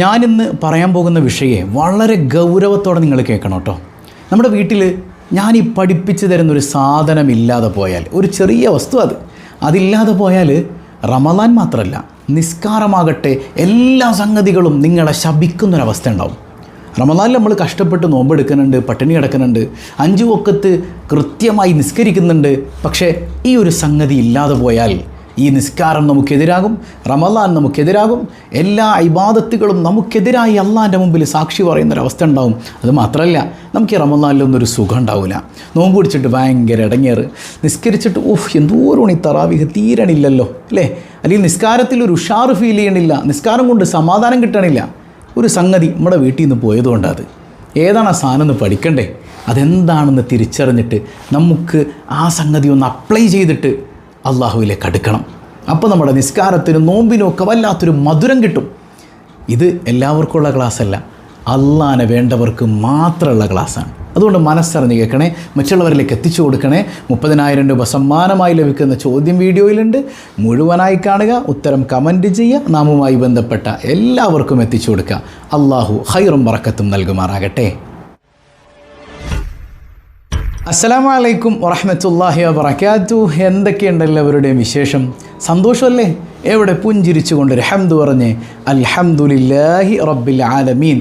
ഞാനിന്ന് പറയാൻ പോകുന്ന വിഷയം വളരെ ഗൗരവത്തോടെ നിങ്ങൾ കേൾക്കണം കേട്ടോ. നമ്മുടെ വീട്ടിൽ ഞാൻ ഈ പഠിപ്പിച്ചു തരുന്നൊരു സാധനം ഇല്ലാതെ പോയാൽ, ഒരു ചെറിയ വസ്തു അതില്ലാതെ പോയാൽ റമദാൻ മാത്രമല്ല, നിസ്കാരമാകട്ടെ എല്ലാ സംഗതികളും നിങ്ങളെ ശപിക്കുന്നൊരവസ്ഥ ഉണ്ടാവും. റമദാനിൽ നമ്മൾ കഷ്ടപ്പെട്ട് നോമ്പെടുക്കുന്നുണ്ട്, പട്ടിണി കിടക്കുന്നുണ്ട്, 5 വക്ത് കൃത്യമായി നിസ്കരിക്കുന്നുണ്ട്. പക്ഷേ ഈ ഒരു സംഗതി ഇല്ലാതെ പോയാൽ ഈ നിസ്കാരം നമുക്കെതിരാകും, റമദാൻ നമുക്കെതിരാകും, എല്ലാ ഇബാദത്തുകളും നമുക്കെതിരായി അള്ളാഹിൻ്റെ മുമ്പിൽ സാക്ഷി പറയുന്നൊരവസ്ഥ ഉണ്ടാവും. അത് മാത്രമല്ല, നമുക്ക് ഈ റമദാനിലൊന്നും ഒരു സുഖം ഉണ്ടാവില്ല. നോമ്പ് പിടിച്ചിട്ട് ഭയങ്കര ഇടങ്ങേറ്, നിസ്കരിച്ചിട്ട് എന്തോരം ഈ തറാവീഹ് തീരണില്ലല്ലോ അല്ലേ, അല്ലെങ്കിൽ നിസ്കാരത്തിൽ ഒരു ഉഷാറ് ഫീൽ ചെയ്യണില്ല, നിസ്കാരം കൊണ്ട് സമാധാനം കിട്ടണില്ല. ഒരു സംഗതി നമ്മുടെ വീട്ടിൽ നിന്ന് പോയതുകൊണ്ട് അത് ഏതാണ് ആ സാധനം എന്ന് പഠിക്കണ്ടേ, അതെന്താണെന്ന് തിരിച്ചറിഞ്ഞിട്ട് നമുക്ക് ആ സംഗതി ഒന്ന് അപ്ലൈ ചെയ്തിട്ട് അള്ളാഹുവിലേക്ക് അടുക്കണം. അപ്പോൾ നമ്മുടെ നിസ്കാരത്തിനും നോമ്പിനും ഒക്കെ വല്ലാത്തൊരു മധുരം കിട്ടും. ഇത് എല്ലാവർക്കുമുള്ള ക്ലാസ്സല്ല, അള്ളാഹിനെ വേണ്ടവർക്ക് മാത്രമുള്ള ക്ലാസ്സാണ്. അതുകൊണ്ട് മനസ്സറിഞ്ഞ് കേൾക്കണേ, മറ്റുള്ളവരിലേക്ക് എത്തിച്ചു കൊടുക്കണേ. 30,000 രൂപ സമ്മാനമായി ലഭിക്കുന്ന ചോദ്യം വീഡിയോയിലുണ്ട്, മുഴുവനായി കാണുക, ഉത്തരം കമൻറ്റ് ചെയ്യുക, നാമുമായി ബന്ധപ്പെട്ട എല്ലാവർക്കും എത്തിച്ചു കൊടുക്കുക. അള്ളാഹു ഖൈറും ബറക്കത്തും നൽകുമാറാകട്ടെ. അസ്സലാമു അലൈക്കും വറഹ്മത്തുള്ളാഹി വബറകാതുഹു. എന്തൊക്കെയുണ്ട് എല്ലാവരുടെയും വിശേഷം? സന്തോഷമല്ലേ? എവിടെ പുഞ്ചിരിച്ചുകൊണ്ടൊരു ഹംദ് പറഞ്ഞ് അൽഹംദുലില്ലാഹി റബ്ബിൽ ആലമീൻ.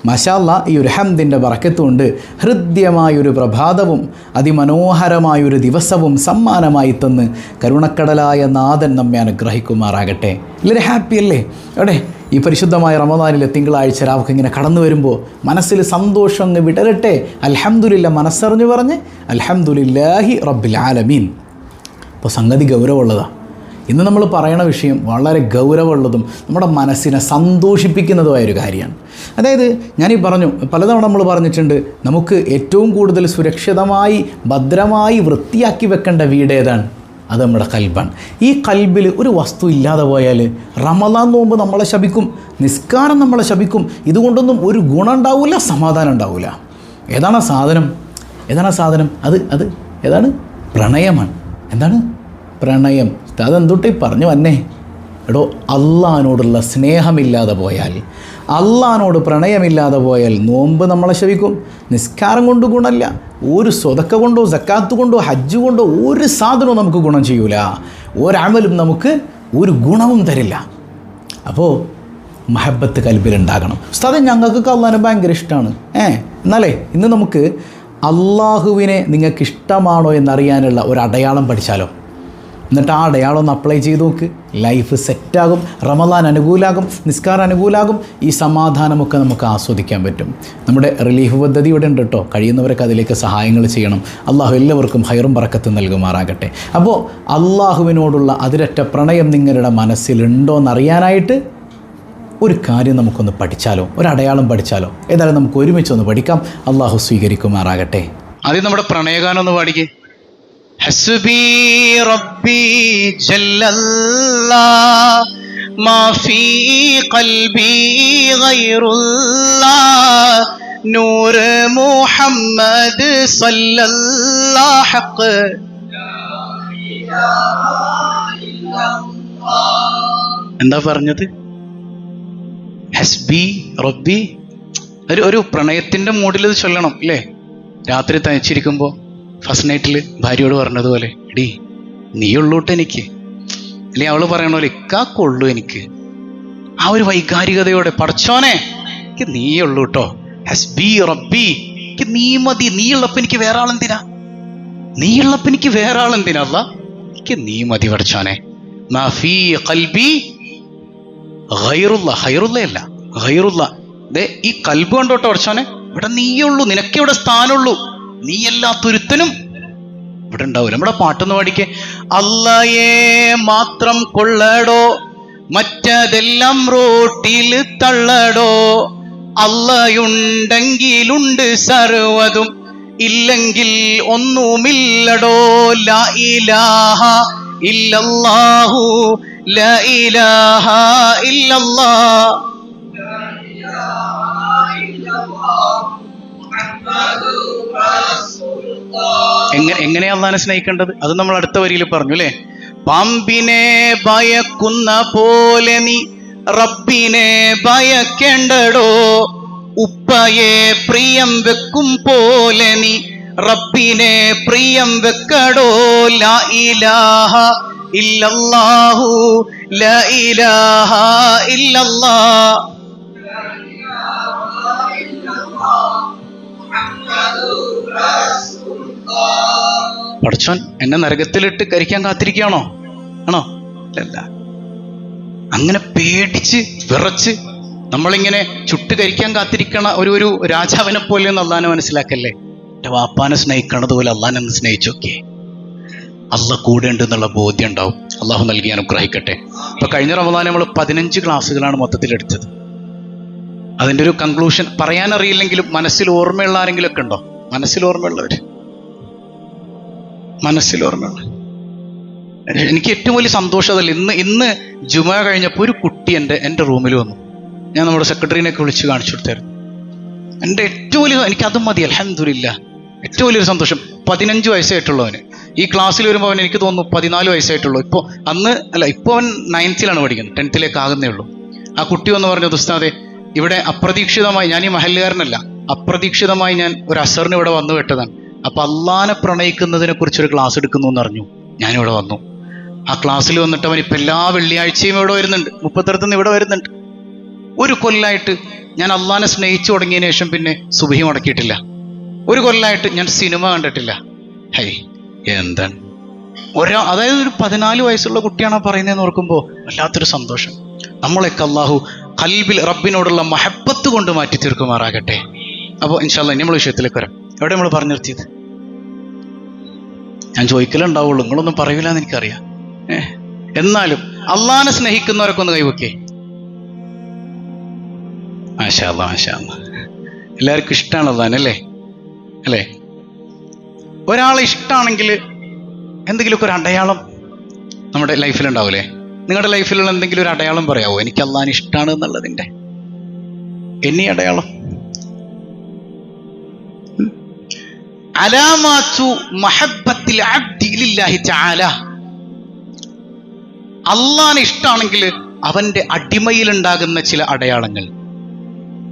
മാഷാ അല്ലാഹ്, ഈ ഒരു ഹംദിൻ്റെ ബറക്കത്തുകൊണ്ട് ഹൃദ്യമായൊരു പ്രഭാതവും അതിമനോഹരമായൊരു ദിവസവും സമ്മാനമായി തന്ന് കരുണക്കടലായ നാഥൻ നമ്മെ അനുഗ്രഹിക്കുമാറാകട്ടെ. എല്ലാവരും ഹാപ്പി അല്ലേ? എവിടെ ഈ പരിശുദ്ധമായ റമദാനിലെ തിങ്കളാഴ്ച രാവൊക്കെ ഇങ്ങനെ കടന്നു വരുമ്പോൾ മനസ്സിൽ സന്തോഷം അങ്ങ് വിടരട്ടെ. അൽഹംദുലില്ലാ മനസ്സറിഞ്ഞ് പറഞ്ഞ് അൽഹംദുലില്ലാഹി റബ്ബിൽ ആലമീൻ. അപ്പോൾ സംഗതി ഗൗരവമുള്ളതാണ്. ഇന്ന് നമ്മൾ പറയണ വിഷയം വളരെ ഗൗരവമുള്ളതും നമ്മുടെ മനസ്സിനെ സന്തോഷിപ്പിക്കുന്നതുമായൊരു കാര്യമാണ്. അതായത് ഞാനീ പറഞ്ഞു, പലതവണ നമ്മൾ പറഞ്ഞിട്ടുണ്ട്, നമുക്ക് ഏറ്റവും കൂടുതൽ സുരക്ഷിതമായി ഭദ്രമായി വൃത്തിയാക്കി വെക്കേണ്ട വീട് ഏതാണ്? അത് നമ്മുടെ കൽബാണ്. ഈ കൽബിൽ ഒരു വസ്തു ഇല്ലാതെ പോയാൽ റമദാൻ നോമ്പ് നമ്മളെ ശപിക്കും, നിസ്കാരം നമ്മളെ ശപിക്കും. ഇതുകൊണ്ടൊന്നും ഒരു ഗുണം ഉണ്ടാവില്ല, സമാധാനം ഉണ്ടാവില്ല. ഏതാണ് ആ സാധനം? അത് ഏതാണ്? പ്രണയമാണ്. എന്താണ് പ്രണയം? അതെന്തൊട്ടേ പറഞ്ഞു വന്നേ എടോ, അള്ളാഹിനോടുള്ള സ്നേഹമില്ലാതെ പോയാൽ, അള്ളാഹിനോട് പ്രണയമില്ലാതെ പോയാൽ നോമ്പ് നമ്മളെ ശപിക്കും. നിസ്കാരം കൊണ്ട് ഗുണമില്ല, ഒരു സ്വതക്ക കൊണ്ടോ സക്കാത്ത് കൊണ്ടോ ഹജ്ജ് കൊണ്ടോ ഒരു സാധനവും നമുക്ക് ഗുണം ചെയ്യൂല, ഒരമലും നമുക്ക് ഒരു ഗുണവും തരില്ല. അപ്പോൾ മഹബത്ത് കൽബിലുണ്ടാകണം. ഉസ്താദേ, ഞങ്ങൾക്കൊക്കെ അള്ളാഹിനെ ഭയങ്കര ഇഷ്ടമാണ്. എന്നാലേ ഇന്ന് നമുക്ക് അള്ളാഹുവിനെ നിങ്ങൾക്ക് ഇഷ്ടമാണോ എന്നറിയാനുള്ള ഒരു അടയാളം പഠിച്ചാലോ? എന്നിട്ട് ആ അടയാളം ഒന്ന് അപ്ലൈ ചെയ്ത് നോക്ക്, ലൈഫ് സെറ്റാകും, റമദാൻ അനുകൂലാകും, നിസ്കാരം അനുകൂലാകും, ഈ സമാധാനമൊക്കെ നമുക്ക് ആസ്വദിക്കാൻ പറ്റും. നമ്മുടെ റിലീഫ് പദ്ധതി ഇവിടെ ഉണ്ട് കേട്ടോ, കഴിയുന്നവരൊക്കെ അതിലേക്ക് സഹായങ്ങൾ ചെയ്യണം. അള്ളാഹു എല്ലാവർക്കും ഹൈറും ബറക്കത്തും നൽകുമാറാകട്ടെ. അപ്പോൾ അള്ളാഹുവിനോടുള്ള അതിരറ്റ പ്രണയം നിങ്ങളുടെ മനസ്സിലുണ്ടോയെന്നറിയാനായിട്ട് ഒരു കാര്യം നമുക്കൊന്ന് പഠിച്ചാലോ, ഒരു അടയാളം പഠിച്ചാലോ? ഏതായാലും നമുക്ക് ഒരുമിച്ചൊന്ന് പഠിക്കാം. അള്ളാഹു സ്വീകരിക്കുമാറാകട്ടെ. ആദ്യം നമ്മുടെ പ്രണയഗാനം ഒന്ന് പാടിക്കേ. ഹസ്ബി റബ്ബി ജല്ലല്ലാഹ് മാ ഫീ ഖൽബി ഗൈറുല്ലാഹ് നൂർ മുഹമ്മദ് സല്ലല്ലാഹു ഹഖ് എന്താ പറഞ്ഞത്? ഹസ്ബി റബ്ബി. ഒരു പ്രണയത്തിന്റെ മൂഡിൽ ഇത് ചൊല്ലണം അല്ലേ? രാത്രി തനിച്ചിരിക്കുമ്പോൾ ഫസ്റ്റ് നൈറ്റിൽ ഭാര്യയോട് പറഞ്ഞതുപോലെ, എടീ നീയുള്ളൂട്ട് എനിക്ക്, അല്ലെങ്കിൽ അവള് പറയണ പോലെ ഇക്കാക്കുള്ളൂ എനിക്ക്. ആ ഒരു വൈകാരികതയോടെ, പടച്ചോനെ എനിക്ക് നീയുള്ളൂ കേട്ടോ, ഹസ്ബി റബ്ബി, എനിക്ക് നീ മതി, നീയുള്ളപ്പോ എനിക്ക് വേറെ ആളെന്തിനാ, നീയുള്ളപ്പോ എനിക്ക് വേറെ ആളെന്തിനാ, അല്ലാ എനിക്ക് നീ മതി പടച്ചോനെ. മാ ഫീ ഖൽബി ഗൈറുല്ല. ഈ കൽബ് കണ്ടോട്ടോ പടച്ചോനെ, ഇവിടെ നീയുള്ളൂ, നിനക്കിവിടെ സ്ഥാനമുള്ളൂ, നീ എല്ലാത്തൊരുത്തനും ഇവിടെ ഉണ്ടാവില്ല. നമ്മുടെ പാട്ടൊന്ന് പാടിക്കേ. അല്ലയെ മാത്രം കൊള്ളടോ, മറ്റതെല്ലാം റോട്ടിൽ തള്ളടോ, അല്ലയുണ്ടെങ്കിലുണ്ട് സർവതും, ഇല്ലെങ്കിൽ ഒന്നുമില്ലടോ. ലാ ഇലാഹ ഇല്ലല്ലാഹു ലാ ഇലാഹ ഇല്ലല്ലാഹ്. എങ്ങനെയാ അള്ളാഹിനെ സ്നേഹിക്കേണ്ടത്? അത് നമ്മൾ അടുത്ത വരിയിൽ പറഞ്ഞു അല്ലേ? പാമ്പിനെ ഭയക്കുന്ന പോലെ നീ റബ്ബിനെ ഭയക്കേണ്ടടോ. ഉപ്പയെ പ്രിയം വെക്കും പോലെ നീ റബ്ബിനെ പ്രിയം വെക്കടോ. ലാ ഇലാഹ ഇല്ലല്ലാഹു ലാ ഇലാഹ ഇല്ലല്ലാഹ്. പടച്ചോൻ എന്നെ നരകത്തിലിട്ട് കരിക്കാൻ കാത്തിരിക്കുകയാണോ? ആണോ? അല്ല. അങ്ങനെ പേടിച്ച് വിറച്ച് നമ്മളിങ്ങനെ ചുട്ട് കരിക്കാൻ കാത്തിരിക്കണ ഒരു രാജാവിനെ പോലെ ഒന്നും അള്ളാനെ മനസ്സിലാക്കല്ലേ. എൻ്റെ വാപ്പാനെ സ്നേഹിക്കണത് പോലെ അള്ളാനെ ഒന്ന് സ്നേഹിച്ചു നോക്കിയേ. അള്ളാഹ് കൂടെ ഉണ്ട് എന്നുള്ള ബോധ്യം ഉണ്ടാവും. അള്ളാഹു നൽകി അനുഗ്രഹിക്കട്ടെ. ഇപ്പൊ കഴിഞ്ഞ റമദാൻ നമ്മൾ 15 ക്ലാസ്സുകളാണ് മൊത്തത്തിൽ എടുത്തത്. അതിൻ്റെ ഒരു കൺക്ലൂഷൻ പറയാനറിയില്ലെങ്കിലും മനസ്സിൽ ഓർമ്മയുള്ള ആരെങ്കിലും ഒക്കെ ഉണ്ടോ? മനസ്സിൽ ഓർമ്മയുള്ള എനിക്ക് ഏറ്റവും വലിയ സന്തോഷം അതല്ല. ഇന്ന് ജുമാ കഴിഞ്ഞപ്പോൾ ഒരു കുട്ടി എൻ്റെ റൂമിൽ വന്നു. ഞാൻ നമ്മുടെ സെക്രട്ടറിനെയൊക്കെ വിളിച്ച് കാണിച്ചു കൊടുത്തായിരുന്നു. എൻ്റെ ഏറ്റവും വലിയ, എനിക്കതും മതി അൽഹംദുലില്ലാ. ഏറ്റവും വലിയൊരു സന്തോഷം 15 വയസ്സായിട്ടുള്ളവന് ഈ ക്ലാസ്സിൽ വരുമ്പോൾ അവൻ എനിക്ക് തോന്നുന്നു 14 വയസ്സായിട്ടുള്ളൂ. ഇപ്പോൾ അവൻ 9th പഠിക്കുന്നത്, 10th ആകുന്നേ ഉള്ളൂ. ആ കുട്ടി ഒന്ന് പറഞ്ഞു, ഉസ്താദേ ഇവിടെ അപ്രതീക്ഷിതമായി, ഞാൻ ഈ മഹല്ലുകാരനല്ല, അപ്രതീക്ഷിതമായി ഞാൻ ഒരു അസറിന് ഇവിടെ വന്നു വിട്ടതാണ്. അപ്പൊ അള്ളാനെ പ്രണയിക്കുന്നതിനെ കുറിച്ചൊരു ക്ലാസ് എടുക്കുന്നു എന്ന് അറിഞ്ഞു. ഞാനിവിടെ വന്നു. ആ ക്ലാസ്സിൽ വന്നിട്ട് അവൻ ഇപ്പം എല്ലാ വെള്ളിയാഴ്ചയും ഇവിടെ വരുന്നുണ്ട്. 30 ഇവിടെ വരുന്നുണ്ട്. ഒരു കൊല്ലായിട്ട് ഞാൻ അള്ളാനെ സ്നേഹിച്ചു തുടങ്ങിയതിന് ശേഷം പിന്നെ സുബഹി മുടക്കിയിട്ടില്ല. ഒരു കൊല്ലായിട്ട് ഞാൻ സിനിമ കണ്ടിട്ടില്ല. ഹൈ എന്താണ് അതായത് ഒരു 14 വയസ്സുള്ള കുട്ടിയാണോ പറയുന്നതെന്ന് ഓർക്കുമ്പോൾ വല്ലാത്തൊരു സന്തോഷം. നമ്മളൊക്കെ അള്ളാഹു ഖൽബിൽ റബ്ബിനോടുള്ള മഹബത്ത് കൊണ്ട് മാറ്റി തീർക്കുമാറാകട്ടെ. അപ്പോൾ ഇൻഷാ അല്ലാഹ് നമ്മൾ വിഷയത്തിലേക്ക് വരാം. എവിടെ നമ്മൾ പറഞ്ഞു നിർത്തിയത്? ഞാൻ ചോദിക്കലുണ്ടാവുള്ളൂ, നിങ്ങളൊന്നും പറയൂല എന്ന് എനിക്കറിയാം. എന്നാലും അള്ളാനെ സ്നേഹിക്കുന്നവരൊക്കെ ഒന്ന് കൈവക്കേ. മാഷാ അല്ലാഹ് മാഷാ അല്ലാഹ്. എല്ലാവർക്കും ഇഷ്ടമാണ് അള്ളാനല്ലേ? അല്ലേ? ഒരാളെ ഇഷ്ടമാണെങ്കിൽ എന്തെങ്കിലുമൊക്കെ ഒരു അടയാളം നമ്മുടെ ലൈഫിലുണ്ടാവൂലേ? നിങ്ങളുടെ ലൈഫിലുള്ള എന്തെങ്കിലും ഒരു അടയാളം പറയാവോ? എനിക്ക് അള്ളാനെ ഇഷ്ടമാണ് എന്നുള്ളതിൻ്റെ എന്നീ അടയാളം. അലാമാത്തു മഹബ്ബത്തിൽ അബ്ദി ലില്ലാഹി തആല. അള്ളാനെ ഇഷ്ടമാണെങ്കിൽ അവന്റെ അടിമയിലുണ്ടാകുന്ന ചില അടയാളങ്ങൾ.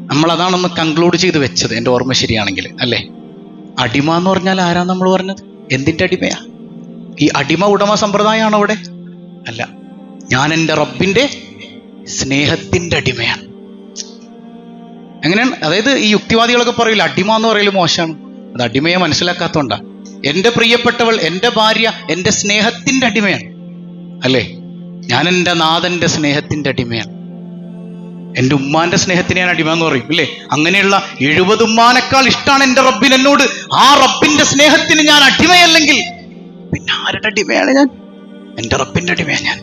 നമ്മൾ അതാണെന്ന് കൺക്ലൂഡ് ചെയ്ത് വെച്ചത്, എൻ്റെ ഓർമ്മ ശരിയാണെങ്കിൽ അല്ലേ? അടിമ എന്ന് പറഞ്ഞാൽ ആരാ നമ്മൾ പറഞ്ഞത്? എന്തിൻ്റെ അടിമയാ? ഈ അടിമ ഉടമ സമ്പ്രദായമാണോ അവിടെ? അല്ല, ഞാൻ എൻ്റെ റബ്ബിൻ്റെ സ്നേഹത്തിൻ്റെ അടിമയാണ്. എങ്ങനെയാണ്? അതായത് ഈ യുക്തിവാദികളൊക്കെ പറയില്ല അടിമ എന്ന് പറയല് മോശമാണ്. അത് അടിമയെ മനസ്സിലാക്കാത്തോണ്ടാണ്. എൻ്റെ പ്രിയപ്പെട്ടവൾ, എൻ്റെ ഭാര്യ എൻ്റെ സ്നേഹത്തിൻ്റെ അടിമയാണ് അല്ലേ? ഞാൻ എൻ്റെ നാഥൻ്റെ സ്നേഹത്തിൻ്റെ അടിമയാണ്. എൻ്റെ ഉമ്മാന്റെ സ്നേഹത്തിന് ഞാൻ അടിമ എന്ന് പറയും ഇല്ലേ? അങ്ങനെയുള്ള 70 ഉമ്മാനേക്കാൾ ഇഷ്ടമാണ് എൻ്റെ റബ്ബിന് എന്നോട്. ആ റബ്ബിന്റെ സ്നേഹത്തിന് ഞാൻ അടിമയല്ലെങ്കിൽ പിന്നെ ആരുടെ അടിമയാണ് ഞാൻ? എൻ്റെ റബ്ബിന്റെ അടിമയാണ് ഞാൻ.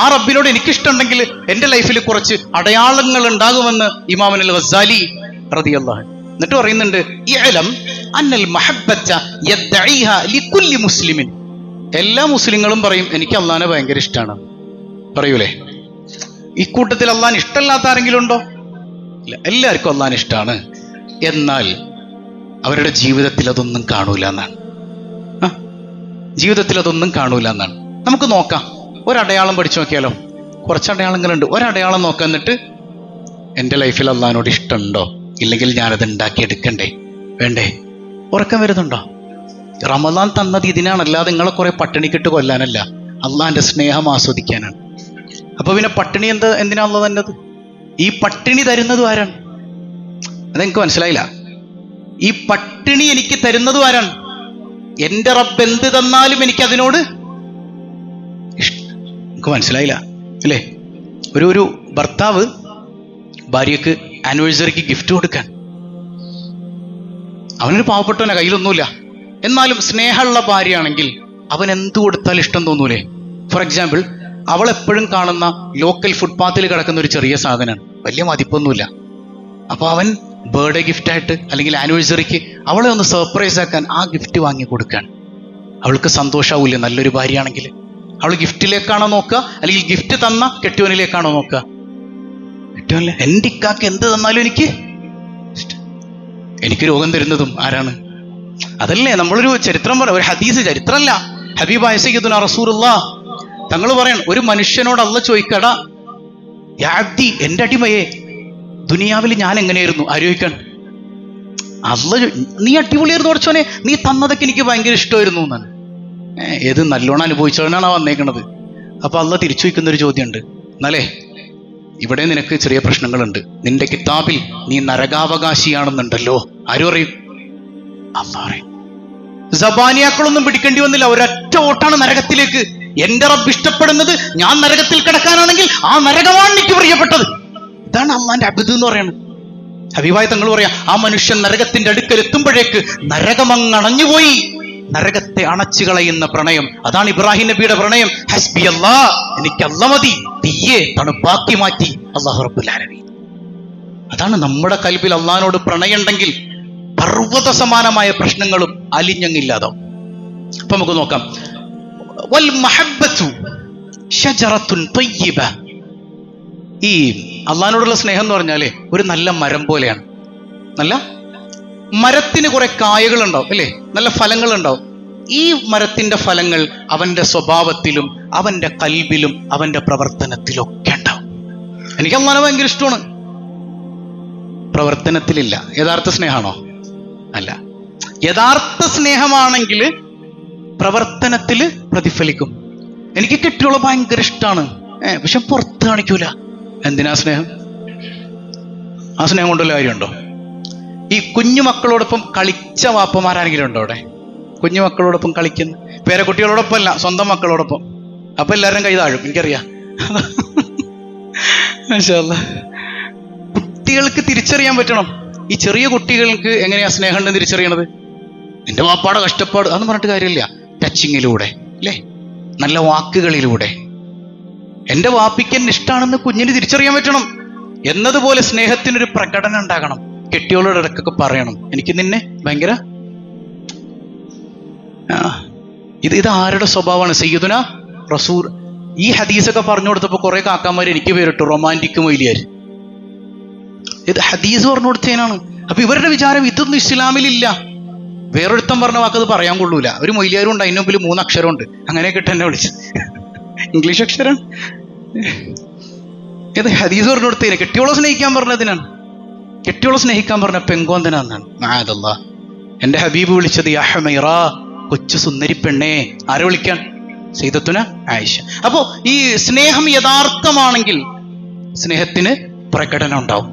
ആ റബ്ബിനോട് എനിക്കിഷ്ടമുണ്ടെങ്കിൽ എൻ്റെ ലൈഫിൽ കുറച്ച് അടയാളങ്ങൾ ഉണ്ടാകുമെന്ന് ഇമാം അൽ ഗസാലി റളിയല്ലാഹു അൻഹു എന്നിട്ട് പറയുന്നുണ്ട്, ഇഅലം അന്നൽ മഹബ്ബത യദ്ഈഹ ലികുല്ലി മുസ്ലിമിൻ. എല്ലാ മുസ്ലിങ്ങളും പറയും എനിക്ക് അള്ളാനെ ഭയങ്കര ഇഷ്ടമാണ്, പറയൂലേ? ഈ കൂട്ടത്തിൽ അള്ളാൻ ഇഷ്ടമല്ലാത്ത ആരെങ്കിലും ഉണ്ടോ? ഇല്ല, എല്ലാവർക്കും അള്ളാൻ ഇഷ്ടമാണ്. എന്നാൽ അവരുടെ ജീവിതത്തിൽ അതൊന്നും കാണൂല എന്നാണ്. ജീവിതത്തിൽ അതൊന്നും കാണൂല എന്നാണ്. നമുക്ക് നോക്കാം, ഒരടയാളം പഠിച്ചു നോക്കിയാലോ? കുറച്ച് അടയാളങ്ങളുണ്ട്. ഒരടയാളം നോക്കാം, എന്നിട്ട് എൻ്റെ ലൈഫിൽ അള്ളാനോട് ഇഷ്ടമുണ്ടോ? ഇല്ലെങ്കിൽ ഞാനത് ഉണ്ടാക്കിയെടുക്കണ്ടേ വേണ്ടേ? ഉറക്കം വരുന്നുണ്ടോ? റമദാൻ തന്നത് ഇതിനാണ്, അല്ലാതെ നിങ്ങളെ കുറെ പട്ടിണിക്കിട്ട് കൊല്ലാനല്ല, അള്ളാന്റെ സ്നേഹം ആസ്വദിക്കാനാണ്. അപ്പൊ പിന്നെ പട്ടിണി എന്തിനാ അള്ളാഹ് തന്നത്? ഈ പട്ടിണി തരുന്നതും ആരാണ്? അതെനിക്ക് മനസ്സിലായില്ല. ഈ പട്ടിണി എനിക്ക് തരുന്നതും ആരാണ്? എൻ്റെ റബ്ബ് എന്ത് തന്നാലും എനിക്ക് അതിനോട് എനിക്ക് മനസ്സിലായില്ല അല്ലേ? ഒരു ഭർത്താവ് ഭാര്യക്ക് ആനിവേഴ്സറിക്ക് ഗിഫ്റ്റ് കൊടുക്കാൻ, അവനൊരു പാവപ്പെട്ടവനാ, കയ്യിലൊന്നുമില്ല, എന്നാലും സ്നേഹമുള്ള ഭാര്യയാണെങ്കിൽ അവൻ എന്ത് കൊടുത്താൽ ഇഷ്ടം തോന്നൂലേ? ഫോർ എക്സാമ്പിൾ, അവൾ എപ്പോഴും കാണുന്ന ലോക്കൽ ഫുട്പാത്തിൽ കിടക്കുന്ന ഒരു ചെറിയ സാധനമാണ്, വലിയ മതിപ്പൊന്നുമില്ല. അപ്പോൾ അവൻ ബർത്ത്ഡേ ഗിഫ്റ്റായിട്ട് അല്ലെങ്കിൽ ആനിവേഴ്സറിക്ക് അവളെ ഒന്ന് സർപ്രൈസ് ആക്കാൻ ആ ഗിഫ്റ്റ് വാങ്ങി കൊടുക്കാൻ. അവൾക്ക് സന്തോഷാവൂലേ? നല്ലൊരു ഭാര്യയാണെങ്കിൽ അവൾ ഗിഫ്റ്റിലേക്കാണോ നോക്കുക, അല്ലെങ്കിൽ ഗിഫ്റ്റ് തന്ന കെട്ടിയോനിലേക്കാണോ നോക്കുക? കെട്ടിയോനിലെ. എൻ്റെ ഇക്കാക്ക് എന്ത് തന്നാലും എനിക്ക് രോഗം തരുന്നതും ആരാണ്? അതല്ലേ നമ്മളൊരു ചരിത്രം പറയാം, ഒരു ഹദീസ്, ചരിത്രമല്ല, ഹബീബായ സയ്യിദുനാ റസൂലുള്ളാഹ് തങ്ങൾ പറയണം, ഒരു മനുഷ്യനോട് അള്ളാഹ് ചോദിക്കടാ, യാ അബ്ദി, എൻ്റെ അടിമയെ, ദുനിയാവിൽ ഞാൻ എങ്ങനെയായിരുന്നു ആലോചിക്കാൻ. നീ അടിപൊളിയായിരുന്നു പഠിച്ചോനെ, നീ തന്നതൊക്കെ എനിക്ക് ഭയങ്കര ഇഷ്ടമായിരുന്നു എന്നാണ്. ഏത് നല്ലോണം അനുഭവിച്ചവനാണ് വന്നേക്കണത്. അപ്പൊ അള്ള തിരിച്ചു വയ്ക്കുന്നൊരു ചോദ്യമുണ്ട്. എന്നാലേ ഇവിടെ നിനക്ക് ചെറിയ പ്രശ്നങ്ങളുണ്ട്. നിന്റെ കിതാബിൽ നീ നരകാവകാശിയാണെന്നുണ്ടല്ലോ. ആരും അറിയും? അള്ളാ അറിയും. സബാനിയാക്കളൊന്നും പിടിക്കേണ്ടി വന്നില്ല. ഒരൊറ്റ ഓട്ടാണ് നരകത്തിലേക്ക്. എന്റെ റബ്ബ് ഇഷ്ടപ്പെടുന്നത് ഞാൻ നരകത്തിൽ കിടക്കാനാണെങ്കിൽ ആ നരകമാണ് എനിക്ക് പ്രിയപ്പെട്ടത്. ഇതാണ് അള്ളാന്റെ അബ്ദ് എന്ന് പറയുന്നത്. ഹബീബായ തങ്ങൾ പറയാ, ആ മനുഷ്യൻ നരകത്തിന്റെ അടുക്കൽ എത്തുമ്പോഴേക്ക് നരകമങ്ങണഞ്ഞുപോയി. നരകത്തെ അണച്ചു കളയുന്ന പ്രണയം, അതാണ് ഇബ്രാഹിം നബിയുടെ പ്രണയം. ഹസ്ബി അല്ലാ, എനിക്ക് അല്ലാ മതി, തീയെ തണുപ്പാക്കി മാറ്റി അല്ലാഹു റബ്ബുൽ ആലമീൻ. അതാണ് നമ്മുടെ കൽബിൽ അള്ളാഹിനോട് പ്രണയമുണ്ടെങ്കിൽ പർവ്വത സമാനമായ പ്രശ്നങ്ങളും അലിഞ്ഞങ്ങില്ലാതാവും. അപ്പൊ നമുക്ക് നോക്കാം. വൽ മഹബ്ബത്തു ഷജറത്തുൻ ത്വയ്യിബ. ഈ അള്ളാഹിനോടുള്ള സ്നേഹം എന്ന് പറഞ്ഞാലേ ഒരു നല്ല മരം പോലെയാണ്. നല്ല മരത്തിന് കുറെ കായകൾ ഉണ്ടാവും അല്ലേ, നല്ല ഫലങ്ങൾ ഉണ്ടാവും. ഈ മരത്തിന്റെ ഫലങ്ങൾ അവന്റെ സ്വഭാവത്തിലും അവന്റെ കൽബിലും അവന്റെ പ്രവർത്തനത്തിലും ഒക്കെ ഉണ്ടാവും. എനിക്ക് അള്ളാഹിനെ ഭയങ്കര ഇഷ്ടമാണ്. പ്രവർത്തനത്തിലില്ല. യഥാർത്ഥ സ്നേഹമാണോ? അല്ല. യഥാർത്ഥ സ്നേഹമാണെങ്കിൽ പ്രവർത്തനത്തിൽ പ്രതിഫലിക്കും. എനിക്ക് കെട്ടിയോളെ ഭയങ്കര ഇഷ്ടമാണ്, പക്ഷെ പുറത്ത് കാണിക്കൂല. എന്തിനാ സ്നേഹം? ആ സ്നേഹം കൊണ്ടുള്ള കാര്യമുണ്ടോ? ഈ കുഞ്ഞുമക്കളോടൊപ്പം കളിച്ച വാപ്പമാരാരെങ്കിലും ഉണ്ടോ അവിടെ? കുഞ്ഞുമക്കളോടൊപ്പം കളിക്കുന്ന, പേരക്കുട്ടികളോടൊപ്പം അല്ല, സ്വന്തം മക്കളോടൊപ്പം. അപ്പൊ എല്ലാവരും കൈ താഴും, എനിക്കറിയാം. മാഷാ അല്ലാഹ്. കുട്ടികൾക്ക് തിരിച്ചറിയാൻ പറ്റണം. ഈ ചെറിയ കുട്ടികൾക്ക് എങ്ങനെയാ സ്നേഹം ഉണ്ടെന്ന് തിരിച്ചറിയണത്? നിന്റെ വാപ്പാടെ കഷ്ടപ്പാട് അതൊന്നും പറഞ്ഞിട്ട് കാര്യമില്ല. ടച്ചിങ്ങിലൂടെ അല്ലേ, നല്ല വാക്കുകളിലൂടെ. എന്റെ വാപ്പിക്ക് എന്നെ ഇഷ്ടമാണെന്ന് കുഞ്ഞിന് തിരിച്ചറിയാൻ പറ്റണം. എന്നതുപോലെ സ്നേഹത്തിനൊരു പ്രകടനം ഉണ്ടാകണം. കെട്ടിയോളോട് ഇടക്കൊക്കെ പറയണം, എനിക്ക് നിന്നെ ഭയങ്കര ഇത് ആരുടെ സ്വഭാവമാണ്? സയ്യിദുനാ റസൂൽ. ഈ ഹദീസൊക്കെ പറഞ്ഞു കൊടുത്തപ്പോ കുറെ കാക്കാമാര് എനിക്ക് പേരിട്ടു റൊമാൻറ്റിക് മൊയ്ലിയാർ. ഇത് ഹദീസ് പറഞ്ഞു കൊടുത്തതിനാണ്. അപ്പൊ ഇവരുടെ വിചാരം ഇതൊന്നും ഇസ്ലാമിലില്ല. വേറൊരുത്തം പറഞ്ഞ വാക്കത് പറയാൻ കൊള്ളൂല. ഒരു മൊയ്ലിയാരും ഉണ്ട്, അതിന് മുമ്പിൽ 3 അക്ഷരമുണ്ട്. അങ്ങനെയൊക്കെ ഇട്ട് എന്നെ വിളിച്ചു. ഇംഗ്ലീഷ് അക്ഷരം. ഇത് ഹദീസ് പറഞ്ഞു കൊടുത്തതിന്. കെട്ടിയോളെ സ്നേഹിക്കാൻ പറഞ്ഞതിനാണ്. കെട്ടിയോളെ സ്നേഹിക്കാൻ പറഞ്ഞ പെങ്കോന്തനാന്നാണ്. മഅദല്ലാഹ്. എന്റെ ഹബീബ് വിളിച്ചത് യാ ഹുമൈറ, കൊച്ചു സുന്ദരി പെണ്ണേ. ആരെ വിളിക്കാൻ? സയ്യിദത്തുന ആയിഷ. അപ്പോ ഈ സ്നേഹം യഥാർത്ഥമാണെങ്കിൽ സ്നേഹത്തിന് പ്രകടനം ഉണ്ടാവും.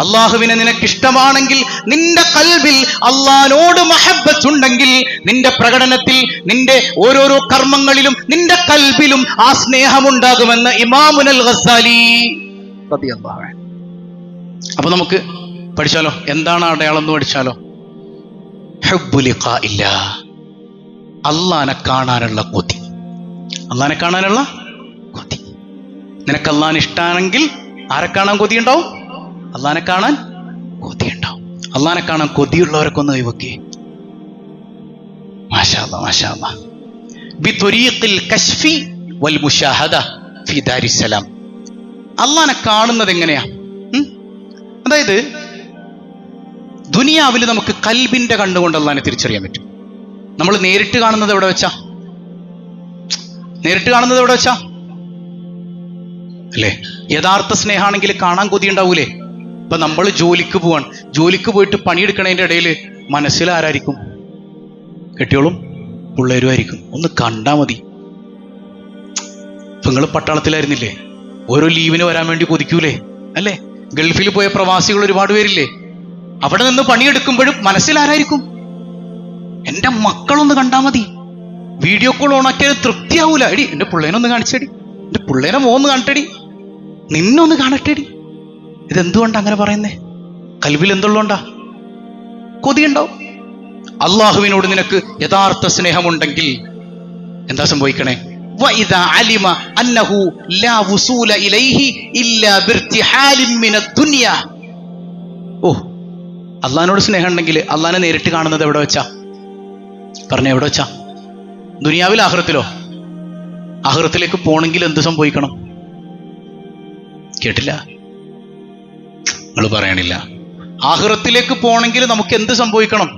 അള്ളാഹുവിനെ നിനക്കിഷ്ടമാണെങ്കിൽ, നിന്റെ കൽബിൽ അള്ളാഹിനോട് മഹബ്ബത്ത് ഉണ്ടെങ്കിൽ, നിന്റെ പ്രകടനത്തിൽ, നിന്റെ ഓരോരോ കർമ്മങ്ങളിലും, നിന്റെ കൽബിലും ആ സ്നേഹമുണ്ടാകുമെന്ന് ഇമാമുൽ ഗസ്സാലി റളിയല്ലാഹു അൻഹു. അപ്പൊ നമുക്ക് പഠിച്ചാലോ? എന്താണ് അടയാളം എന്ന് പഠിച്ചാലോ? ഹുബ്ബു ലിഖാഇല്ലാഹ്, അള്ളാഹിനെ കാണാനുള്ള കൊതി. അള്ളാഹിനെ കാണാനുള്ള കൊതി. നിനക്ക് അള്ളാഹിനെ ഇഷ്ടമാണെങ്കിൽ ആരെ കാണാൻ കൊതിയുണ്ടാവും? അള്ളാഹിനെ കാണാൻ കൊതിയുണ്ടാവും. അള്ളാഹിനെ കാണാൻ കൊതിയുള്ളവരൊക്കെ ഒന്ന് കൈവക്കേ. മാഷാ അല്ലാഹ്, മാഷാ അല്ലാഹ്. ബിത്വരീഖിൽ കശ്ഫി വൽ മുശാഹദ ഫി ദാരിസ്സലാം. അള്ളാഹിനെ കാണുന്നത് എങ്ങനെയാ? അതായത് ദുനിയാവിൽ നമുക്ക് കൽബിന്റെ കണ്ണുകൊണ്ട് അള്ളാഹിനെ തിരിച്ചറിയാൻ പറ്റും. നമ്മൾ നേരിട്ട് കാണുന്നത് എവിടെ വെച്ചാ? നേരിട്ട് കാണുന്നത് എവിടെ വെച്ചാ അല്ലേ? യഥാർത്ഥ സ്നേഹമാണെങ്കിൽ കാണാൻ കൊതി ഉണ്ടാവൂലേ? ഇപ്പൊ നമ്മൾ ജോലിക്ക് പോവാണ്. ജോലിക്ക് പോയിട്ട് പണിയെടുക്കണതിന്റെ ഇടയിൽ മനസ്സിൽ ആരായിരിക്കും? കെട്ടിയോളും പിള്ളേരും ആയിരിക്കും. ഒന്ന് കണ്ടാ മതി. ഇപ്പൊ നിങ്ങൾ പട്ടാളത്തിലായിരുന്നില്ലേ? ഓരോ ലീവിന് വരാൻ വേണ്ടി കൊതിക്കൂലേ അല്ലേ? ഗൾഫിൽ പോയ പ്രവാസികൾ ഒരുപാട് പേരില്ലേ? അവിടെ നിന്ന് പണിയെടുക്കുമ്പോഴും മനസ്സിൽ ആരായിരിക്കും? എന്റെ മക്കളൊന്ന് കണ്ടാ മതി. വീഡിയോ കോൾ ഓണാക്കിയാൽ തൃപ്തിയാവൂല. എടി എന്റെ പിള്ളേനൊന്ന് കാണിച്ചടി, എന്റെ പിള്ളേനെ മോന്ന് കാണട്ടെടി, നിന്നൊന്ന് കാണട്ടെടി. ഇതെന്തുകൊണ്ടാ അങ്ങനെ പറയുന്നേ? കൽബിൽ എന്തുള്ളോണ്ടാ? കൊതിയുണ്ടാവും. അള്ളാഹുവിനോട് നിനക്ക് യഥാർത്ഥ സ്നേഹമുണ്ടെങ്കിൽ എന്താ സംഭവിക്കണേ? വഇദാ അലിമ അന്നഹു ലാ വുസൂല ഇലൈഹി ഇല്ലാ ബിർതിഹാലിൻ മിനദ് ദുനിയ. ഓ, അള്ളാഹിനോട് സ്നേഹം ഉണ്ടെങ്കിൽ അള്ളാഹിനെ നേരിട്ട് കാണുന്നത് എവിടെ വെച്ചാ? പറഞ്ഞ എവിടെ വെച്ചാ? ദുനിയാവിൽ? ആഖിറത്തിലോ? ആഖിറത്തിലേക്ക് പോണെങ്കിൽ എന്ത് സംഭവിക്കണം? കേട്ടില്ല? നിങ്ങൾ പറയണില്ല. ആഖിറത്തിലേക്ക് പോണെങ്കിൽ നമുക്ക് എന്ത് സംഭവിക്കണം?